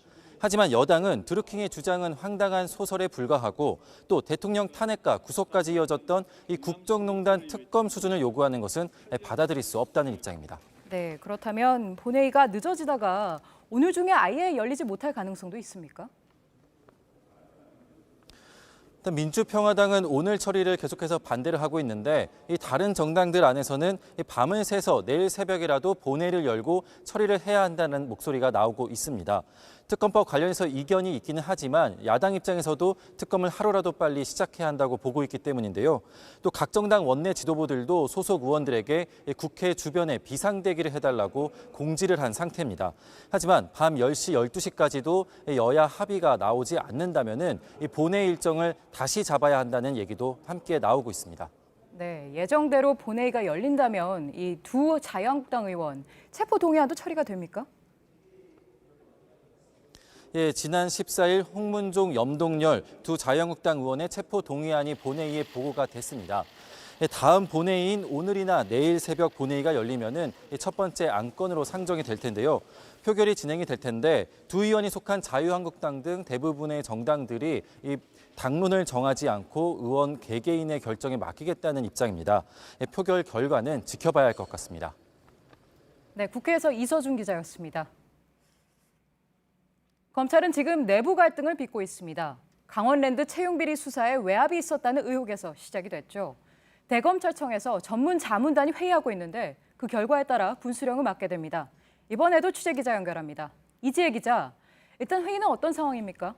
하지만 여당은 드루킹의 주장은 황당한 소설에 불과하고 또 대통령 탄핵과 구속까지 이어졌던 이 국정농단 특검 수준을 요구하는 것은 받아들일 수 없다는 입장입니다. 네, 그렇다면 본회의가 늦어지다가 오늘 중에 아예 열리지 못할 가능성도 있습니까? 일단 민주평화당은 오늘 처리를 계속해서 반대를 하고 있는데 이 다른 정당들 안에서는 이 밤을 새서 내일 새벽이라도 본회의를 열고 처리를 해야 한다는 목소리가 나오고 있습니다. 특검법 관련해서 이견이 있기는 하지만 야당 입장에서도 특검을 하루라도 빨리 시작해야 한다고 보고 있기 때문인데요. 또 각 정당 원내 지도부들도 소속 의원들에게 국회 주변에 비상대기를 해달라고 공지를 한 상태입니다. 하지만 밤 10시, 12시까지도 여야 합의가 나오지 않는다면은 이 본회의 일정을 다시 잡아야 한다는 얘기도 함께 나오고 있습니다. 네, 예정대로 본회의가 열린다면 이 두 자유한국당 의원 체포 동의안도 처리가 됩니까? 예, 지난 14일 홍문종, 염동열 두 자유한국당 의원의 체포 동의안이 본회의에 보고가 됐습니다. 다음 본회의인 오늘이나 내일 새벽 본회의가 열리면은 첫 번째 안건으로 상정이 될 텐데요. 표결이 진행이 될 텐데 두 의원이 속한 자유한국당 등 대부분의 정당들이 이 당론을 정하지 않고 의원 개개인의 결정에 맡기겠다는 입장입니다. 표결 결과는 지켜봐야 할 것 같습니다. 네, 국회에서 이서준 기자였습니다. 검찰은 지금 내부 갈등을 빚고 있습니다. 강원랜드 채용비리 수사에 외압이 있었다는 의혹에서 시작이 됐죠. 대검찰청에서 전문 자문단이 회의하고 있는데 그 결과에 따라 분수령을 맡게 됩니다. 이번에도 취재기자 연결합니다. 이지혜 기자, 일단 회의는 어떤 상황입니까?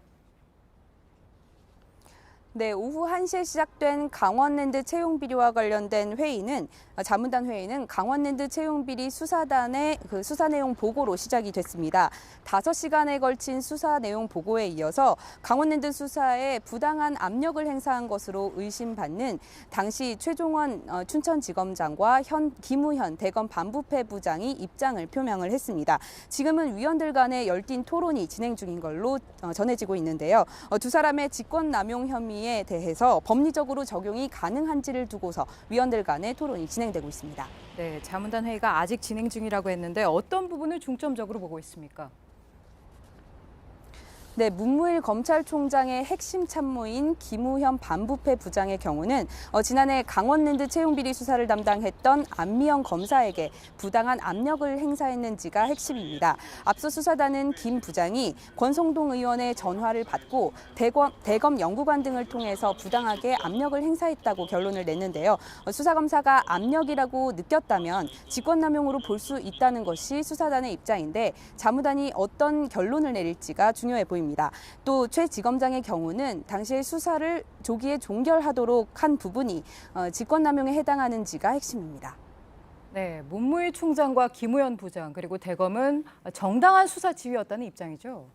네, 오후 1시에 시작된 강원랜드 채용비리와 관련된 회의는 자문단 회의는 강원랜드 채용비리 수사단의 수사 내용 보고로 시작이 됐습니다. 5시간에 걸친 수사 내용 보고에 이어서 강원랜드 수사에 부당한 압력을 행사한 것으로 의심받는 당시 최종원 춘천지검장과 김우현 대검 반부패 부장이 입장을 표명을 했습니다. 지금은 위원들 간의 열띤 토론이 진행 중인 걸로 전해지고 있는데요. 두 사람의 직권남용 혐의에 대해서 법리적으로 적용이 가능한지를 두고서 위원들 간의 토론이 진행되고 있습니다. 네, 자문단 회의가 아직 진행 중이라고 했는데 어떤 부분을 중점적으로 보고 있습니까? 네, 문무일 검찰총장의 핵심 참모인 김우현 반부패 부장의 경우는 지난해 강원랜드 채용비리 수사를 담당했던 안미영 검사에게 부당한 압력을 행사했는지가 핵심입니다. 앞서 수사단은 김 부장이 권성동 의원의 전화를 받고 대검 연구관 등을 통해서 부당하게 압력을 행사했다고 결론을 냈는데요. 수사검사가 압력이라고 느꼈다면 직권남용으로 볼 수 있다는 것이 수사단의 입장인데 자무단이 어떤 결론을 내릴지가 중요해 보입니다. 또 최 지검장의 경우는 당시의 수사를 조기에 종결하도록 한 부분이 직권남용에 해당하는지가 핵심입니다. 네, 문무일 총장과 김우현 부장 그리고 대검은 정당한 수사 지휘였다는 입장이죠.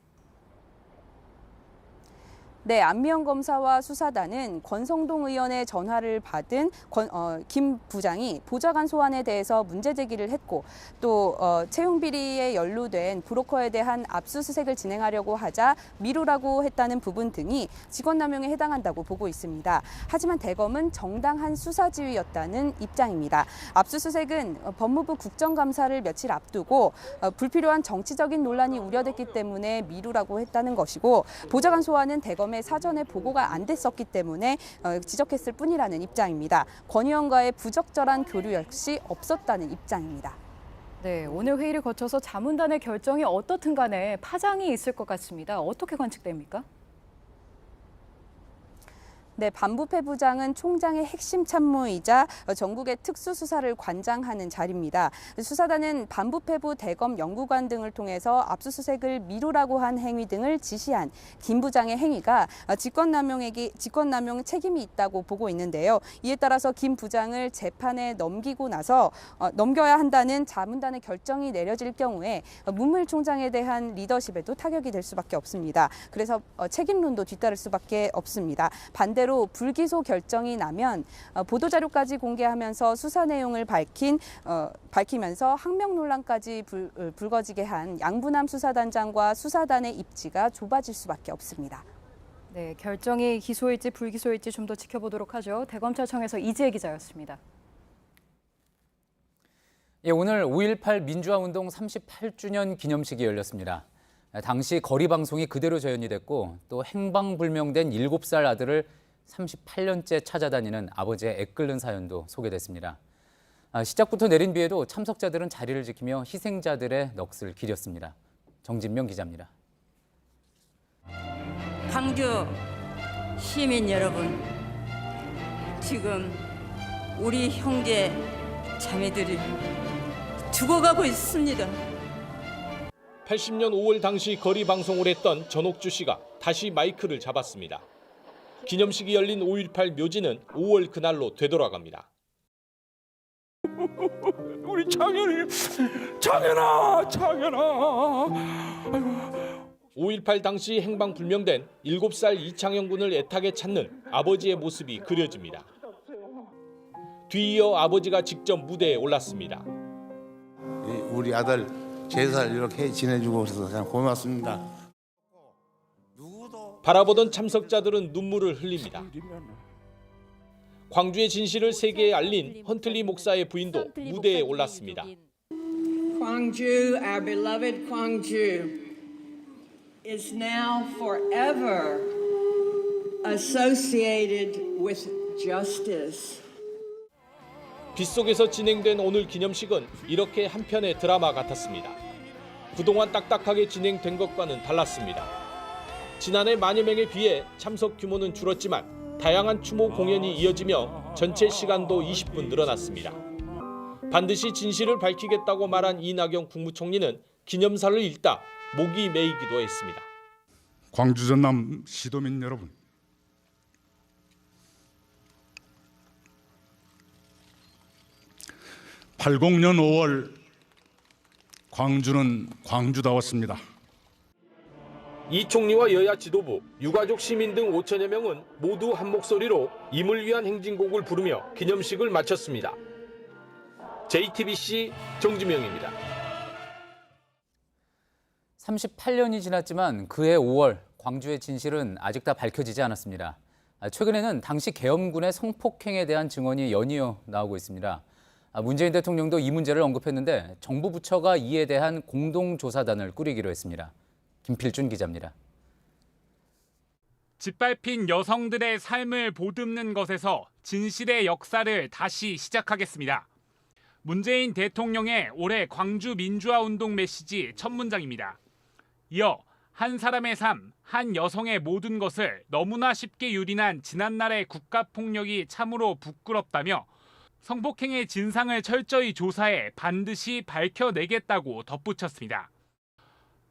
네, 안미영 검사와 수사단은 권성동 의원의 전화를 받은 김 부장이 보좌관 소환에 대해서 문제 제기를 했고 또 채용비리에 연루된 브로커에 대한 압수수색을 진행하려고 하자 미루라고 했다는 부분 등이 직권남용에 해당한다고 보고 있습니다. 하지만 대검은 정당한 수사 지휘였다는 입장입니다. 압수수색은 법무부 국정감사를 며칠 앞두고 불필요한 정치적인 논란이 우려됐기 때문에 미루라고 했다는 것이고 보좌관 소환은 대검의 사전에 보고가 안 됐었기 때문에 지적했을 뿐이라는 입장입니다. 권 의원과의 부적절한 교류 역시 없었다는 입장입니다. 네, 오늘 회의를 거쳐서 자문단의 결정이 어떻든 간에 파장이 있을 것 같습니다. 어떻게 관측됩니까? 네, 반부패 부장은 총장의 핵심 참모이자 전국의 특수수사를 관장하는 자리입니다. 수사단은 반부패부 대검 연구관 등을 통해서 압수수색을 미루라고 한 행위 등을 지시한 김 부장의 행위가 직권남용 책임이 있다고 보고 있는데요. 이에 따라서 김 부장을 재판에 넘겨야 한다는 자문단의 결정이 내려질 경우에 문무일 총장에 대한 리더십에도 타격이 될 수밖에 없습니다. 그래서 책임론도 뒤따를 수밖에 없습니다. 반대로 불기소 결정이 나면 보도자료까지 공개하면서 수사 내용을 밝히면서 항명 논란까지 불거지게 한 양부남 수사단장과 수사단의 입지가 좁아질 수밖에 없습니다. 네, 결정이 기소일지 불기소일지 좀 더 지켜보도록 하죠. 대검찰청에서 이지혜 기자였습니다. 예, 오늘 5.18 민주화운동 38주년 기념식이 열렸습니다. 당시 거리 방송이 그대로 재현이 됐고 또 행방불명된 7살 아들을 38년째 찾아다니는 아버지의 애끓는 사연도 소개됐습니다. 시작부터 내린 비에도 참석자들은 자리를 지키며 희생자들의 넋을 기렸습니다. 정진명 기자입니다. 광주 시민 여러분, 지금 우리 형제 자매들이 죽어가고 있습니다. 80년 5월 당시 거리 방송을 했던 전옥주 씨가 다시 마이크를 잡았습니다. 기념식이 열린 5.18 묘지는 5월 그날로 되돌아갑니다. 우리 장현아. 5.18 당시 행방불명된 7살 이창영 군을 애타게 찾는 아버지의 모습이 그려집니다. 뒤이어 아버지가 직접 무대에 올랐습니다. 우리 아들 제사를 이렇게 지내주고 그래서 참 고맙습니다. 바라보던 참석자들은 눈물을 흘립니다. 광주의 진실을 세계에 알린 헌틀리 목사의 부인도 무대에 올랐습니다. Gwangju, our beloved Gwangju, is now forever associated with justice. 빗속에서 진행된 오늘 기념식은 이렇게 한 편의 드라마 같았습니다. 그동안 딱딱하게 진행된 것과는 달랐습니다. 지난해 만여 명에 비해 참석 규모는 줄었지만 다양한 추모 공연이 이어지며 전체 시간도 20분 늘어났습니다. 반드시 진실을 밝히겠다고 말한 이낙연 국무총리는 기념사를 읽다 목이 메이기도 했습니다. 광주 전남 시도민 여러분, (80년 5월) 광주는 광주다웠습니다. 이 총리와 여야 지도부, 유가족 시민 등 5천여 명은 모두 한 목소리로 임을 위한 행진곡을 부르며 기념식을 마쳤습니다. JTBC 정지명입니다. 38년이 지났지만 그해 5월 광주의 진실은 아직 다 밝혀지지 않았습니다. 최근에는 당시 계엄군의 성폭행에 대한 증언이 연이어 나오고 있습니다. 문재인 대통령도 이 문제를 언급했는데 정부 부처가 이에 대한 공동조사단을 꾸리기로 했습니다. 김필준 기자입니다. 짓밟힌 여성들의 삶을 보듬는 것에서 진실의 역사를 다시 시작하겠습니다. 문재인 대통령의 올해 광주 민주화운동 메시지 첫 문장입니다. 이어 한 사람의 삶, 한 여성의 모든 것을 너무나 쉽게 유린한 지난날의 국가폭력이 참으로 부끄럽다며 성폭행의 진상을 철저히 조사해 반드시 밝혀내겠다고 덧붙였습니다.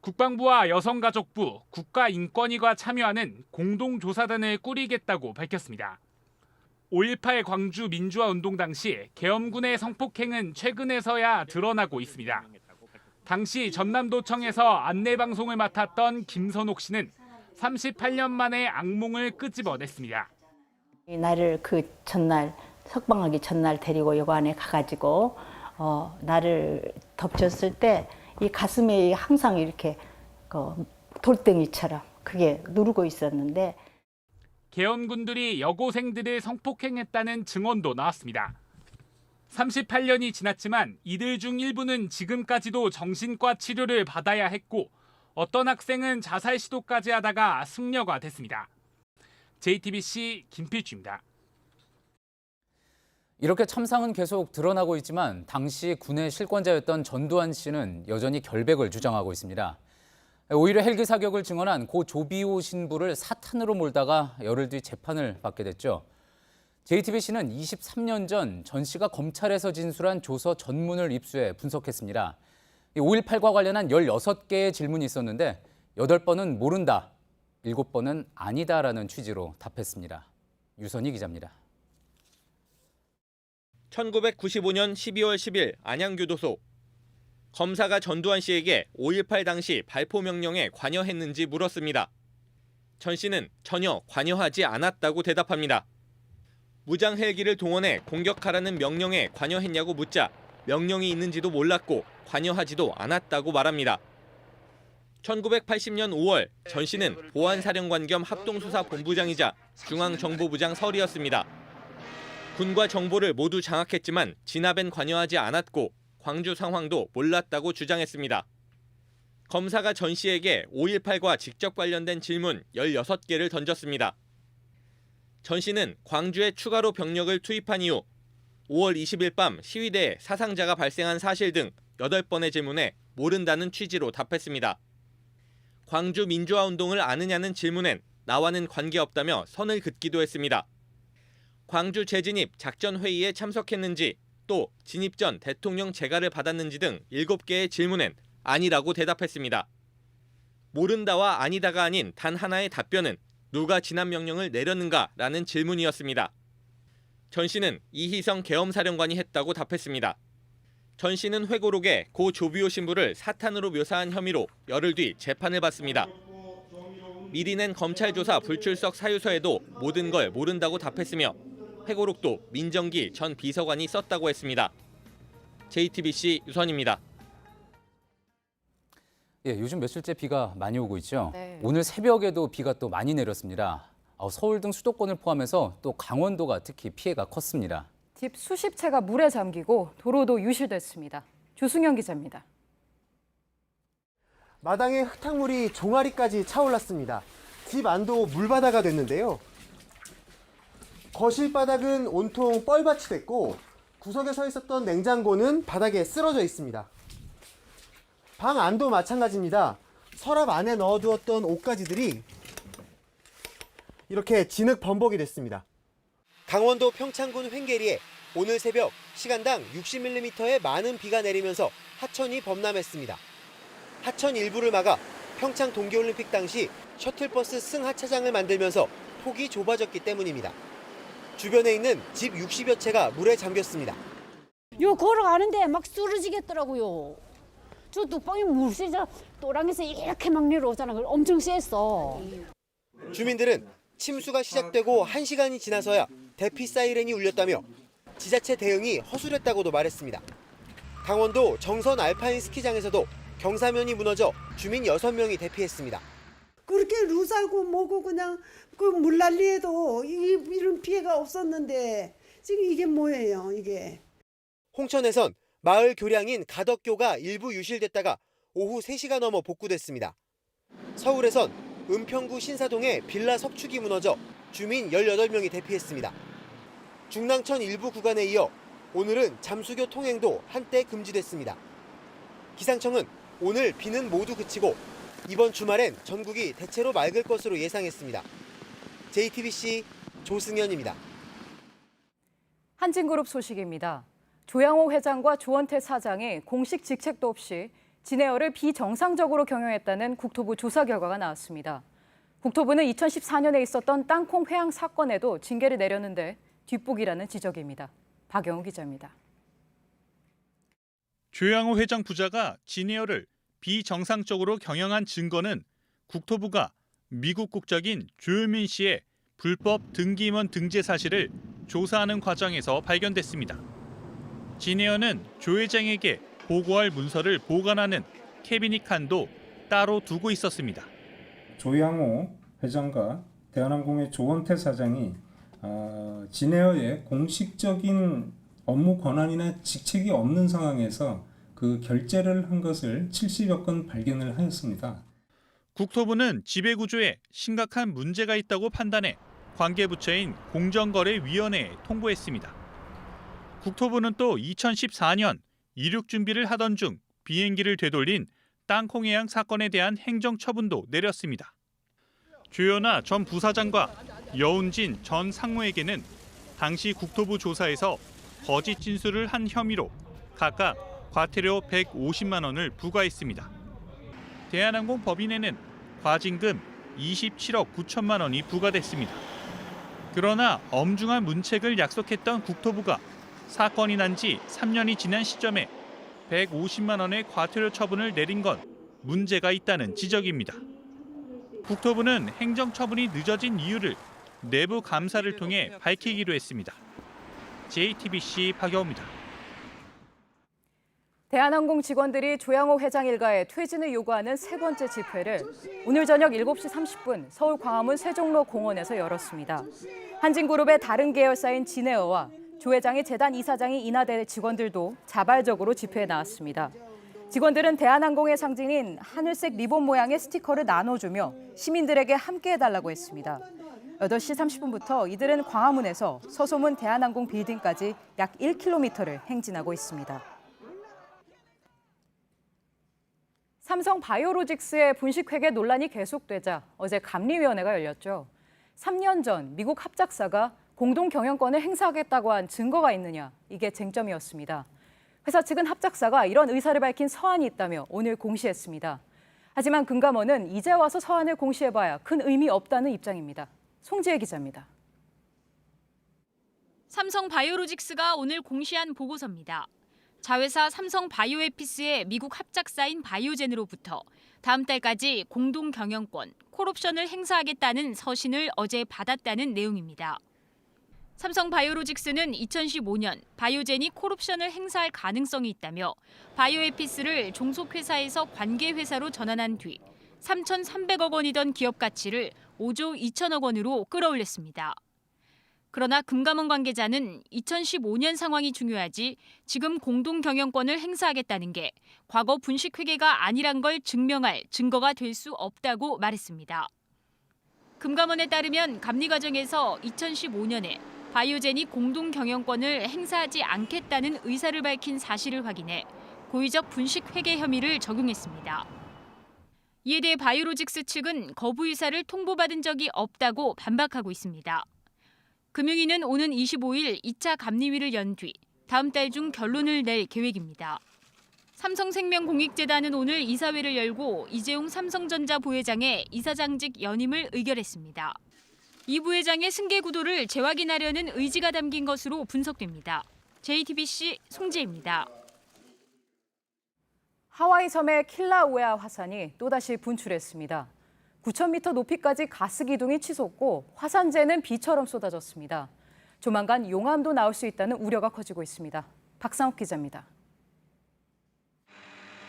국방부와 여성가족부, 국가인권위가 참여하는 공동조사단을 꾸리겠다고 밝혔습니다. 5.18 광주 민주화운동 당시 계엄군의 성폭행은 최근에서야 드러나고 있습니다. 당시 전남도청에서 안내방송을 맡았던 김선옥 씨는 38년 만에 악몽을 끄집어냈습니다. 나를 그 전날 석방하기 전날 데리고 여관에 가가지고 나를 덮쳤을 때 이 가슴에 항상 이렇게 돌덩이처럼 그게 누르고 있었는데 계엄군들이 여고생들을 성폭행했다는 증언도 나왔습니다. 38년이 지났지만 이들 중 일부는 지금까지도 정신과 치료를 받아야 했고 어떤 학생은 자살 시도까지 하다가 승려가 됐습니다. JTBC 김필주입니다. 이렇게 참상은 계속 드러나고 있지만 당시 군의 실권자였던 전두환 씨는 여전히 결백을 주장하고 있습니다. 오히려 헬기 사격을 증언한 고 조비오 신부를 사탄으로 몰다가 열흘 뒤 재판을 받게 됐죠. JTBC는 23년 전 전 씨가 검찰에서 진술한 조서 전문을 입수해 분석했습니다. 5.18과 관련한 16개의 질문이 있었는데 8번은 모른다, 7번은 아니다라는 취지로 답했습니다. 유선희 기자입니다. 1995년 12월 10일 안양교도소. 검사가 전두환 씨에게 5.18 당시 발포 명령에 관여했는지 물었습니다. 전 씨는 전혀 관여하지 않았다고 대답합니다. 무장 헬기를 동원해 공격하라는 명령에 관여했냐고 묻자 명령이 있는지도 몰랐고 관여하지도 않았다고 말합니다. 1980년 5월 전 씨는 보안사령관 겸 합동수사본부장이자 중앙정보부장 설이었습니다. 군과 정보를 모두 장악했지만 진압엔 관여하지 않았고 광주 상황도 몰랐다고 주장했습니다. 검사가 전 씨에게 5.18과 직접 관련된 질문 16개를 던졌습니다. 전 씨는 광주에 추가로 병력을 투입한 이후 5월 20일 밤 시위대에 사상자가 발생한 사실 등 8번의 질문에 모른다는 취지로 답했습니다. 광주 민주화운동을 아느냐는 질문엔 나와는 관계없다며 선을 긋기도 했습니다. 광주 재진입 작전회의에 참석했는지 또 진입 전 대통령 재가를 받았는지 등 7개의 질문엔 아니라고 대답했습니다. 모른다와 아니다가 아닌 단 하나의 답변은 누가 진압 명령을 내렸는가라는 질문이었습니다. 전 씨는 이희성 계엄사령관이 했다고 답했습니다. 전 씨는 회고록에 고 조비오 신부를 사탄으로 묘사한 혐의로 열흘 뒤 재판을 받습니다. 미리 낸 검찰 조사 불출석 사유서에도 모든 걸 모른다고 답했으며 회고록도 민정기 전 비서관이 썼다고 했습니다. JTBC 유선입니다. 예, 요즘 며칠째 비가 많이 오고 있죠. 네. 오늘 새벽에도 비가 또 많이 내렸습니다. 서울 등 수도권을 포함해서 또 강원도가 특히 피해가 컸습니다. 집 수십 채가 물에 잠기고 도로도 유실됐습니다. 조승현 기자입니다. 마당에 흙탕물이 종아리까지 차올랐습니다. 집 안도 물바다가 됐는데요. 거실 바닥은 온통 뻘밭이 됐고 구석에 서 있었던 냉장고는 바닥에 쓰러져 있습니다. 방 안도 마찬가지입니다. 서랍 안에 넣어두었던 옷가지들이 이렇게 진흙 범벅이 됐습니다. 강원도 평창군 횡계리에 오늘 새벽 시간당 60mm의 많은 비가 내리면서 하천이 범람했습니다. 하천 일부를 막아 평창 동계올림픽 당시 셔틀버스 승하차장을 만들면서 폭이 좁아졌기 때문입니다. 주변에 있는 집 60여 채가 물에 잠겼습니다. 요 걸어가는데 막 쓰러지겠더라고요. 저 뚝방이 물씨 저 또랑에서 이렇게 막 내려오잖아. 엄청 셌어. 주민들은 침수가 시작되고 1시간이 지나서야 대피 사이렌이 울렸다며 지자체 대응이 허술했다고도 말했습니다. 강원도 정선 알파인 스키장에서도 경사면이 무너져 주민 6명이 대피했습니다. 그렇게 루사고 뭐고 그냥 그 물난리에도 이런 피해가 없었는데 지금 이게 뭐예요, 이게. 홍천에선 마을 교량인 가덕교가 일부 유실됐다가 오후 3시가 넘어 복구됐습니다. 서울에선 은평구 신사동에 빌라 석축이 무너져 주민 18명이 대피했습니다. 중랑천 일부 구간에 이어 오늘은 잠수교 통행도 한때 금지됐습니다. 기상청은 오늘 비는 모두 그치고 이번 주말엔 전국이 대체로 맑을 것으로 예상했습니다. JTBC 조승현입니다. 한진그룹 소식입니다. 조양호 회장과 조원태 사장이 공식 직책도 없이 진에어를 비정상적으로 경영했다는 국토부 조사 결과가 나왔습니다. 국토부는 2014년에 있었던 땅콩 회항 사건에도 징계를 내렸는데 뒷북이라는 지적입니다. 박영우 기자입니다. 조양호 회장 부자가 진에어를 비정상적으로 경영한 증거는 국토부가 미국 국적인 조효민 씨의 불법 등기임원 등재 사실을 조사하는 과정에서 발견됐습니다. 진에어는 조 회장에게 보고할 문서를 보관하는 캐비닛 칸도 따로 두고 있었습니다. 조양호 회장과 대한항공의 조원태 사장이 진에어의 공식적인 업무 권한이나 직책이 없는 상황에서 그 결재를 한 것을 70여 건 발견을 하였습니다. 국토부는 지배구조에 심각한 문제가 있다고 판단해 관계부처인 공정거래위원회에 통보했습니다. 국토부는 또 2014년 이륙 준비를 하던 중 비행기를 되돌린 땅콩해양 사건에 대한 행정처분도 내렸습니다. 조현아 전 부사장과 여운진 전 상무에게는 당시 국토부 조사에서 거짓 진술을 한 혐의로 각각 과태료 150만 원을 부과했습니다. 대한항공 법인에는 과징금 27억 9천만 원이 부과됐습니다. 그러나 엄중한 문책을 약속했던 국토부가 사건이 난 지 3년이 지난 시점에 150만 원의 과태료 처분을 내린 건 문제가 있다는 지적입니다. 국토부는 행정처분이 늦어진 이유를 내부 감사를 통해 밝히기로 했습니다. JTBC 박영우입니다. 대한항공 직원들이 조양호 회장 일가의 퇴진을 요구하는 세 번째 집회를 오늘 저녁 7시 30분 서울 광화문 세종로 공원에서 열었습니다. 한진그룹의 다른 계열사인 진에어와 조 회장의 재단 이사장이 인하될 직원들도 자발적으로 집회에 나왔습니다. 직원들은 대한항공의 상징인 하늘색 리본 모양의 스티커를 나눠주며 시민들에게 함께해달라고 했습니다. 8시 30분부터 이들은 광화문에서 서소문 대한항공 빌딩까지 약 1km를 행진하고 있습니다. 삼성 바이오로직스의 분식회계 논란이 계속되자 어제 감리위원회가 열렸죠. 3년 전 미국 합작사가 공동 경영권을 행사하겠다고 한 증거가 있느냐, 이게 쟁점이었습니다. 회사 측은 합작사가 이런 의사를 밝힌 서한이 있다며 오늘 공시했습니다. 하지만 금감원은 이제 와서 서한을 공시해봐야 큰 의미 없다는 입장입니다. 송지혜 기자입니다. 삼성 바이오로직스가 오늘 공시한 보고서입니다. 자회사 삼성 바이오에피스의 미국 합작사인 바이오젠으로부터 다음 달까지 공동 경영권, 콜옵션을 행사하겠다는 서신을 어제 받았다는 내용입니다. 삼성 바이오로직스는 2015년 바이오젠이 콜옵션을 행사할 가능성이 있다며 바이오에피스를 종속회사에서 관계회사로 전환한 뒤 3,300억 원이던 기업 가치를 5조 2천억 원으로 끌어올렸습니다. 그러나 금감원 관계자는 2015년 상황이 중요하지 지금 공동 경영권을 행사하겠다는 게 과거 분식회계가 아니란 걸 증명할 증거가 될 수 없다고 말했습니다. 금감원에 따르면 감리 과정에서 2015년에 바이오젠이 공동 경영권을 행사하지 않겠다는 의사를 밝힌 사실을 확인해 고의적 분식회계 혐의를 적용했습니다. 이에 대해 바이오로직스 측은 거부 의사를 통보받은 적이 없다고 반박하고 있습니다. 금융위는 오는 25일 2차 감리위를 연 뒤 다음 달 중 결론을 낼 계획입니다. 삼성생명공익재단은 오늘 이사회를 열고 이재용 삼성전자 부회장의 이사장직 연임을 의결했습니다. 이 부회장의 승계 구도를 재확인하려는 의지가 담긴 것으로 분석됩니다. JTBC 송지혜입니다. 하와이 섬의 킬라우에아 화산이 또다시 분출했습니다. 9,000m 높이까지 가스 기둥이 치솟고 화산재는 비처럼 쏟아졌습니다. 조만간 용암도 나올 수 있다는 우려가 커지고 있습니다. 박상욱 기자입니다.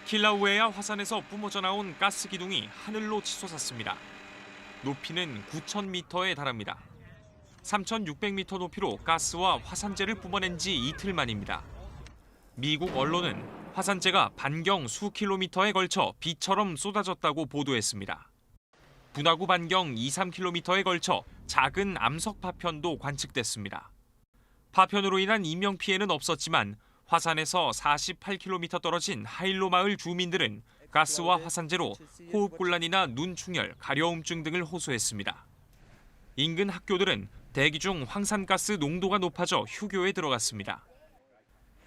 킬라우에아 화산에서 뿜어져 나온 가스 기둥이 하늘로 치솟았습니다. 높이는 9,000m에 달합니다. 3,600m 높이로 가스와 화산재를 뿜어낸 지 이틀 만입니다. 미국 언론은 화산재가 반경 수 킬로미터에 걸쳐 비처럼 쏟아졌다고 보도했습니다. 분화구 반경 2-3km에 걸쳐 작은 암석 파편도 관측됐습니다. 파편으로 인한 인명피해는 없었지만 화산에서 48km 떨어진 하일로 마을 주민들은 가스와 화산재로 호흡곤란이나 눈충혈, 가려움증 등을 호소했습니다. 인근 학교들은 대기 중 황산가스 농도가 높아져 휴교에 들어갔습니다.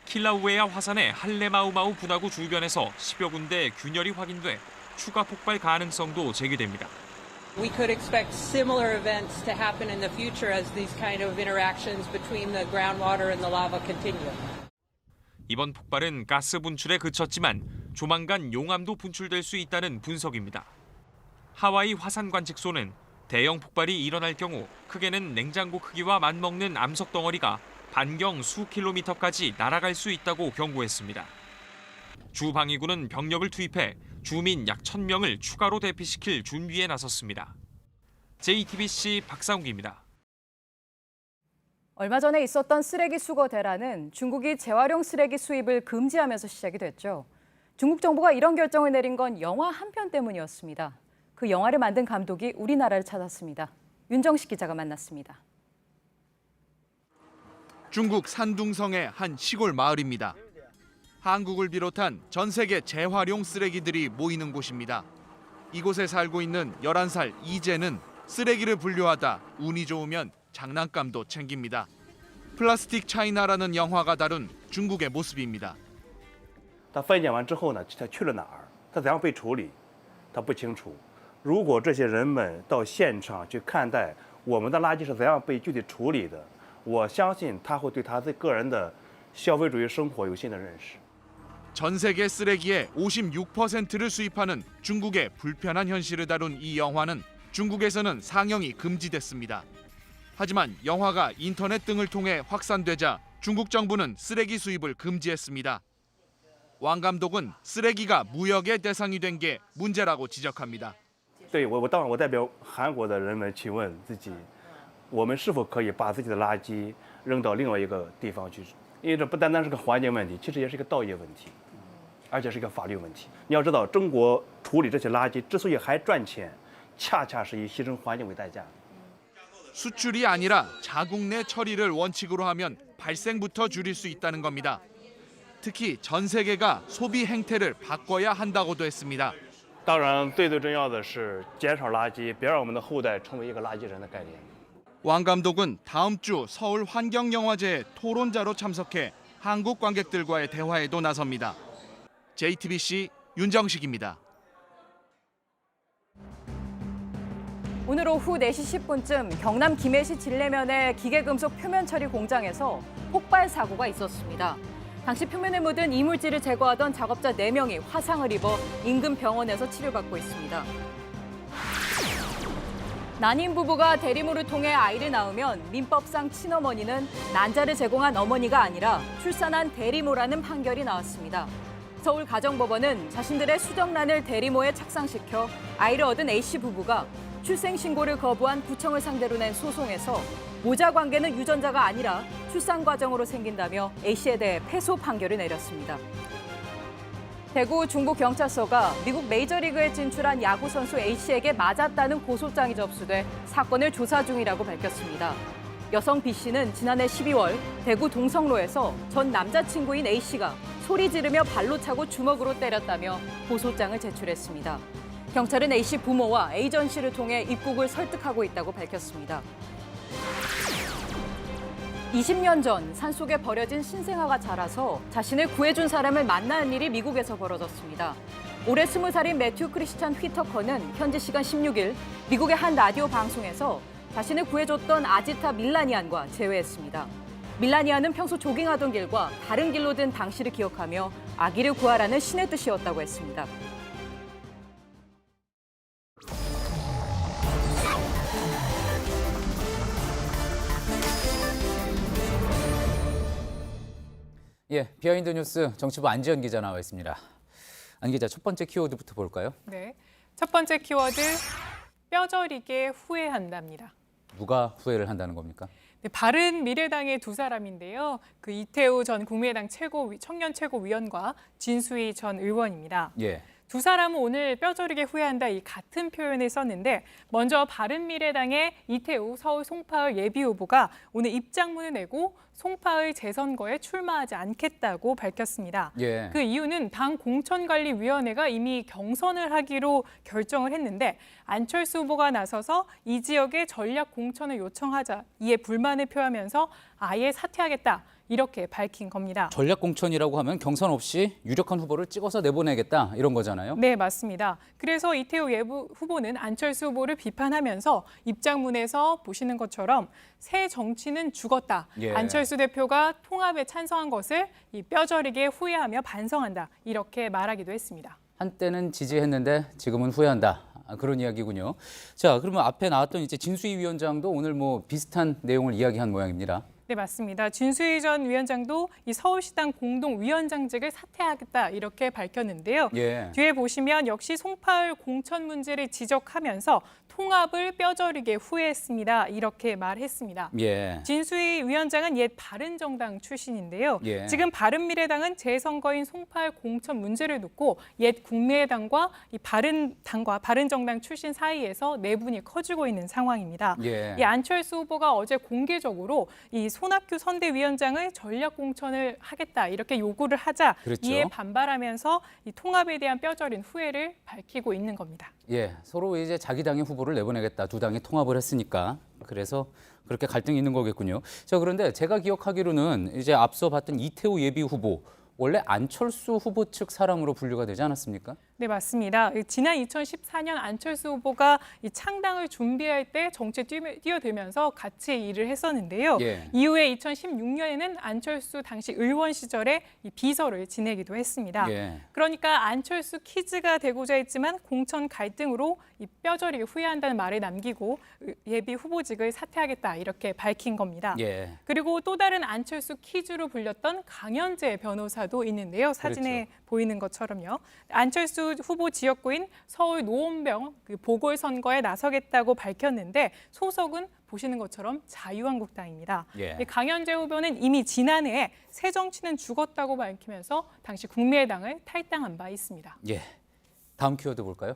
킬라우에아 화산의 할레마우마우 분화구 주변에서 10여 군데 균열이 확인돼 추가 폭발 가능성도 제기됩니다. We could expect similar events to happen in the future as these kind of interactions between the groundwater and the lava continue. 이번 폭발은 가스 분출에 그쳤지만 조만간 용암도 분출될 수 있다는 분석입니다. 하와이 화산 관측소는 대형 폭발이 일어날 경우 크게는 냉장고 크기와 맞먹는 암석 덩어리가 반경 수 킬로미터까지 날아갈 수 있다고 경고했습니다. 주 방위군은 병력을 투입해 주민 약 1,000명을 추가로 대피시킬 준비에 나섰습니다. JTBC 박상욱입니다. 얼마 전에 있었던 쓰레기 수거 대란은 중국이 재활용 쓰레기 수입을 금지하면서 시작이 됐죠. 중국 정부가 이런 결정을 내린 건 영화 한 편 때문이었습니다. 그 영화를 만든 감독이 우리나라를 찾았습니다. 윤정식 기자가 만났습니다. 중국 산둥성의 한 시골 마을입니다. 한국을 비롯한 전 세계 재활용 쓰레기들이 모이는 곳입니다. 이곳에 살고 있는 11살 이재는 쓰레기를 분류하다 운이 좋으면 장난감도 챙깁니다. 플라스틱 차이나라는 영화가 다룬 중국의 모습입니다. 他分拣完之后呢，他去了哪儿？他怎样被处理？他不清楚。如果这些人们到现场去看待我们的垃圾是怎样被具体处理的，我相信他会对他自己个人的消费主义生活有新的认识。 전 세계 쓰레기의 56%를 수입하는 중국의 불편한 현실을 다룬 이 영화는 중국에서는 상영이 금지됐습니다. 하지만 영화가 인터넷 등을 통해 확산되자 중국 정부는 쓰레기 수입을 금지했습니다. 왕 감독은 쓰레기가 무역의 대상이 된 게 문제라고 지적합니다. 对我当然我代表韩国的人们请问自己，我们是否可以把自己的垃圾扔到另外一个地方去？因为这不单单是个环境问题，其实也是一个道义问题，而且是一个法律问题。你要知道，中国处理这些垃圾之所以还赚钱，恰恰是以牺牲环境为代价。 수출이 아니라 자국 내 처리를 원칙으로 하면 발생부터 줄일 수 있다는 겁니다. 특히 전 세계가 소비 행태를 바꿔야 한다고도 했습니다. 当然，最重要的是减少垃圾，别让我们的后代成为一个垃圾人的概念。 왕 감독은 다음 주 서울 환경영화제에 토론자로 참석해 한국 관객들과의 대화에도 나섭니다. JTBC 윤정식입니다. 오늘 오후 4시 10분쯤 경남 김해시 진례면의 기계금속 표면 처리 공장에서 폭발 사고가 있었습니다. 당시 표면에 묻은 이물질을 제거하던 작업자 4명이 화상을 입어 인근 병원에서 치료받고 있습니다. 난임 부부가 대리모를 통해 아이를 낳으면 민법상 친어머니는 난자를 제공한 어머니가 아니라 출산한 대리모라는 판결이 나왔습니다. 서울가정법원은 자신들의 수정란을 대리모에 착상시켜 아이를 얻은 A씨 부부가 출생신고를 거부한 구청을 상대로 낸 소송에서 모자 관계는 유전자가 아니라 출산 과정으로 생긴다며 A씨에 대해 패소 판결을 내렸습니다. 대구 중부경찰서가 미국 메이저리그에 진출한 야구 선수 A씨에게 맞았다는 고소장이 접수돼 사건을 조사 중이라고 밝혔습니다. 여성 B씨는 지난해 12월 대구 동성로에서 전 남자친구인 A씨가 소리 지르며 발로 차고 주먹으로 때렸다며 고소장을 제출했습니다. 경찰은 A씨 부모와 에이전시를 통해 입국을 설득하고 있다고 밝혔습니다. 20년 전 산속에 버려진 신생아가 자라서 자신을 구해준 사람을 만나는 일이 미국에서 벌어졌습니다. 올해 20살인 매튜 크리스찬 휘터커는 현지 시간 16일 미국의 한 라디오 방송에서 자신을 구해줬던 아지타 밀라니안과 재회했습니다. 밀라니안은 평소 조깅하던 길과 다른 길로 든 당시를 기억하며 아기를 구하라는 신의 뜻이었다고 했습니다. 예, 비하인드 뉴스 정치부 안지연 기자 나와 있습니다. 안 기자, 첫 번째 키워드부터 볼까요? 네, 첫 번째 키워드 뼈저리게 후회한답니다. 누가 후회를 한다는 겁니까? 네, 바른미래당의 두 사람인데요. 그 이태우 전 국민의당 청년 최고위원과 진수희 전 의원입니다. 예. 두 사람은 오늘 뼈저리게 후회한다 이 같은 표현을 썼는데 먼저 바른미래당의 이태우 서울 송파을 예비후보가 오늘 입장문을 내고 송파을 재선거에 출마하지 않겠다고 밝혔습니다. 예. 그 이유는 당 공천관리위원회가 이미 경선을 하기로 결정을 했는데 안철수 후보가 나서서 이 지역에 전략 공천을 요청하자 이에 불만을 표하면서 아예 사퇴하겠다. 이렇게 밝힌 겁니다. 전략 공천이라고 하면 경선 없이 유력한 후보를 찍어서 내보내겠다 이런 거잖아요. 네, 맞습니다. 그래서 이태우 예부 후보는 안철수 후보를 비판하면서 입장문에서 보시는 것처럼 새 정치는 죽었다. 예. 안철수 대표가 통합에 찬성한 것을 이 뼈저리게 후회하며 반성한다. 이렇게 말하기도 했습니다. 한때는 지지했는데 지금은 후회한다. 그런 이야기군요. 자, 그러면 앞에 나왔던 이제 진수희 위원장도 오늘 뭐 비슷한 내용을 이야기한 모양입니다. 네, 맞습니다. 진수희 전 위원장도 이 서울시당 공동위원장직을 사퇴하겠다 이렇게 밝혔는데요. 예. 뒤에 보시면 역시 송파을 공천 문제를 지적하면서 통합을 뼈저리게 후회했습니다. 이렇게 말했습니다. 예. 진수희 위원장은 옛 바른정당 출신인데요. 예. 지금 바른미래당은 재선거인 송파을 공천 문제를 놓고 옛 국민의당과 이 바른정당 출신 사이에서 내분이 커지고 있는 상황입니다. 예. 이 안철수 후보가 어제 공개적으로 이 손학규 선대위원장을 전략 공천을 하겠다 이렇게 요구를 하자 그렇죠. 이에 반발하면서 이 통합에 대한 뼈저린 후회를 밝히고 있는 겁니다. 예, 서로 이제 자기 당의 후보를 내보내겠다. 두 당이 통합을 했으니까. 그래서 그렇게 갈등이 있는 거겠군요. 자, 그런데 제가 기억하기로는 이제 앞서 봤던 이태우 예비 후보 원래 안철수 후보 측 사람으로 분류가 되지 않았습니까? 네, 맞습니다. 지난 2014년 안철수 후보가 이 창당을 준비할 때 정치에 뛰어들면서 같이 일을 했었는데요. 예. 이후에 2016년에는 안철수 당시 의원 시절에 이 비서를 지내기도 했습니다. 예. 그러니까 안철수 키즈가 되고자 했지만 공천 갈등으로 이 뼈저리게 후회한다는 말을 남기고 예비 후보직을 사퇴하겠다 이렇게 밝힌 겁니다. 예. 그리고 또 다른 안철수 키즈로 불렸던 강현재 변호사도 있는데요. 사진에 그렇죠. 보이는 것처럼요. 안철수 후보 지역구인 서울 노원병 보궐선거에 나서겠다고 밝혔는데 소속은 보시는 것처럼 자유한국당입니다. 예. 강현재 후보는 이미 지난해 새 정치는 죽었다고 밝히면서 당시 국민의당을 탈당한 바 있습니다. 예. 다음 키워드 볼까요?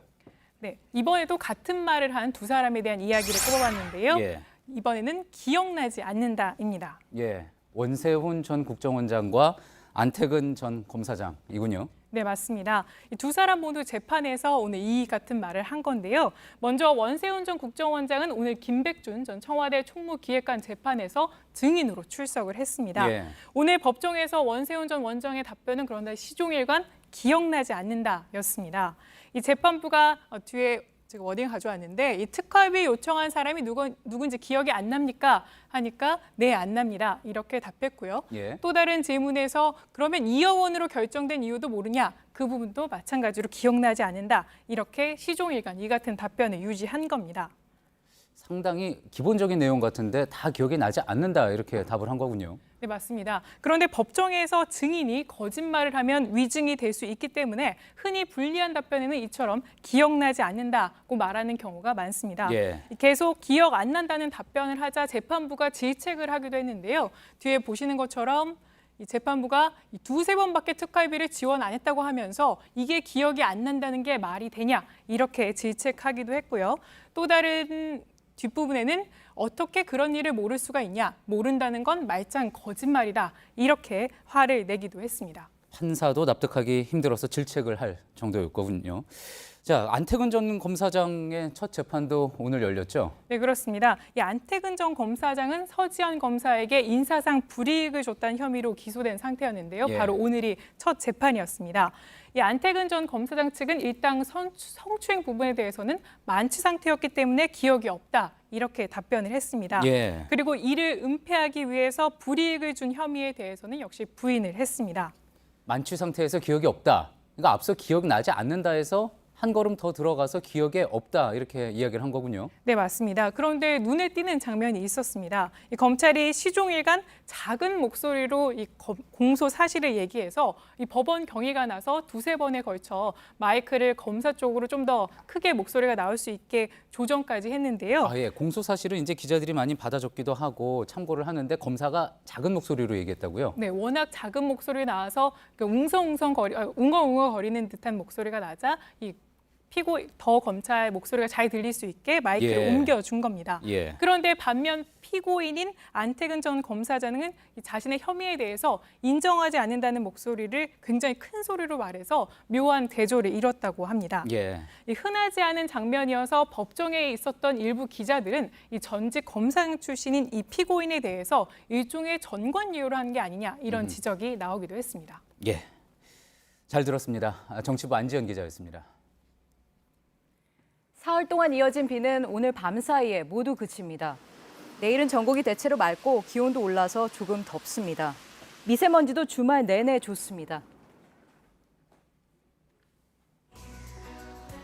네, 이번에도 같은 말을 한 두 사람에 대한 이야기를 꼽아봤는데요. 예. 이번에는 기억나지 않는다입니다. 예. 원세훈 전 국정원장과 안태근 전 검사장이군요. 네, 맞습니다. 이 두 사람 모두 재판에서 오늘 이 같은 말을 한 건데요. 먼저 원세훈 전 국정원장은 오늘 김백준 전 청와대 총무기획관 재판에서 증인으로 출석을 했습니다. 예. 오늘 법정에서 원세훈 전 원장의 답변은 그런데 시종일관 기억나지 않는다였습니다. 이 재판부가 뒤에 제가 워딩 가져왔는데 이 특활비 요청한 사람이 누군지 기억이 안 납니까? 하니까 네, 안 납니다. 이렇게 답했고요. 예. 또 다른 질문에서 그러면 2억 원으로 결정된 이유도 모르냐? 그 부분도 마찬가지로 기억나지 않는다. 이렇게 시종일관 이 같은 답변을 유지한 겁니다. 상당히 기본적인 내용 같은데 다 기억이 나지 않는다 이렇게 답을 한 거군요. 네, 맞습니다. 그런데 법정에서 증인이 거짓말을 하면 위증이 될 수 있기 때문에 흔히 불리한 답변에는 이처럼 기억나지 않는다고 말하는 경우가 많습니다. 예. 계속 기억 안 난다는 답변을 하자 재판부가 질책을 하기도 했는데요. 뒤에 보시는 것처럼 이 재판부가 두세 번밖에 특활비를 지원 안 했다고 하면서 이게 기억이 안 난다는 게 말이 되냐 이렇게 질책하기도 했고요. 또 다른 뒷부분에는 어떻게 그런 일을 모를 수가 있냐, 모른다는 건 말짱 거짓말이다 이렇게 화를 내기도 했습니다. 판사도 납득하기 힘들어서 질책을 할 정도였거든요. 자, 안태근 전 검사장의 첫 재판도 오늘 열렸죠? 네, 그렇습니다. 이 안태근 전 검사장은 서지현 검사에게 인사상 불이익을 줬다는 혐의로 기소된 상태였는데요. 예. 바로 오늘이 첫 재판이었습니다. 이 안태근 전 검사장 측은 일당 성추행 부분에 대해서는 만취 상태였기 때문에 기억이 없다 이렇게 답변을 했습니다. 예. 그리고 이를 은폐하기 위해서 불이익을 준 혐의에 대해서는 역시 부인을 했습니다. 만취 상태에서 기억이 없다. 그러니까 앞서 기억나지 않는다 해서 한 걸음 더 들어가서 기억에 없다 이렇게 이야기를 한 거군요. 네, 맞습니다. 그런데 눈에 띄는 장면이 있었습니다. 이 검찰이 시종일관 작은 목소리로 이 공소 사실을 얘기해서 이 법원 경위가 나서 두세 번에 걸쳐 마이크를 검사 쪽으로 좀 더 크게 목소리가 나올 수 있게 조정까지 했는데요. 아, 예. 공소 사실은 이제 기자들이 많이 받아 적기도 하고 참고를 하는데 검사가 작은 목소리로 얘기했다고요? 네, 워낙 작은 목소리 나와서 웅엉웅엉 거리는 듯한 목소리가 나자 이 더 검찰 목소리가 잘 들릴 수 있게 마이크를 예. 옮겨준 겁니다. 예. 그런데 반면 피고인인 안태근 전 검사장은 자신의 혐의에 대해서 인정하지 않는다는 목소리를 굉장히 큰 소리로 말해서 묘한 대조를 이뤘다고 합니다. 예. 이 흔하지 않은 장면이어서 법정에 있었던 일부 기자들은 이 전직 검사장 출신인 이 피고인에 대해서 일종의 전권이유를 한 게 아니냐 이런 지적이 나오기도 했습니다. 예. 잘 들었습니다. 정치부 안지연 기자였습니다. 사흘 동안 이어진 비는 오늘 밤 사이에 모두 그칩니다. 내일은 전국이 대체로 맑고 기온도 올라서 조금 덥습니다. 미세먼지도 주말 내내 좋습니다.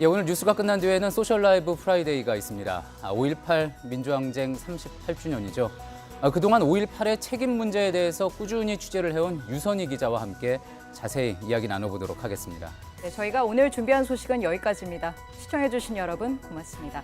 예, 오늘 뉴스가 끝난 뒤에는 소셜 라이브 프라이데이가 있습니다. 5.18 민주항쟁 38주년이죠. 그동안 5.18의 책임 문제에 대해서 꾸준히 취재를 해온 유선희 기자와 함께 자세히 이야기 나눠보도록 하겠습니다. 네, 저희가 오늘 준비한 소식은 여기까지입니다. 시청해주신 여러분 고맙습니다.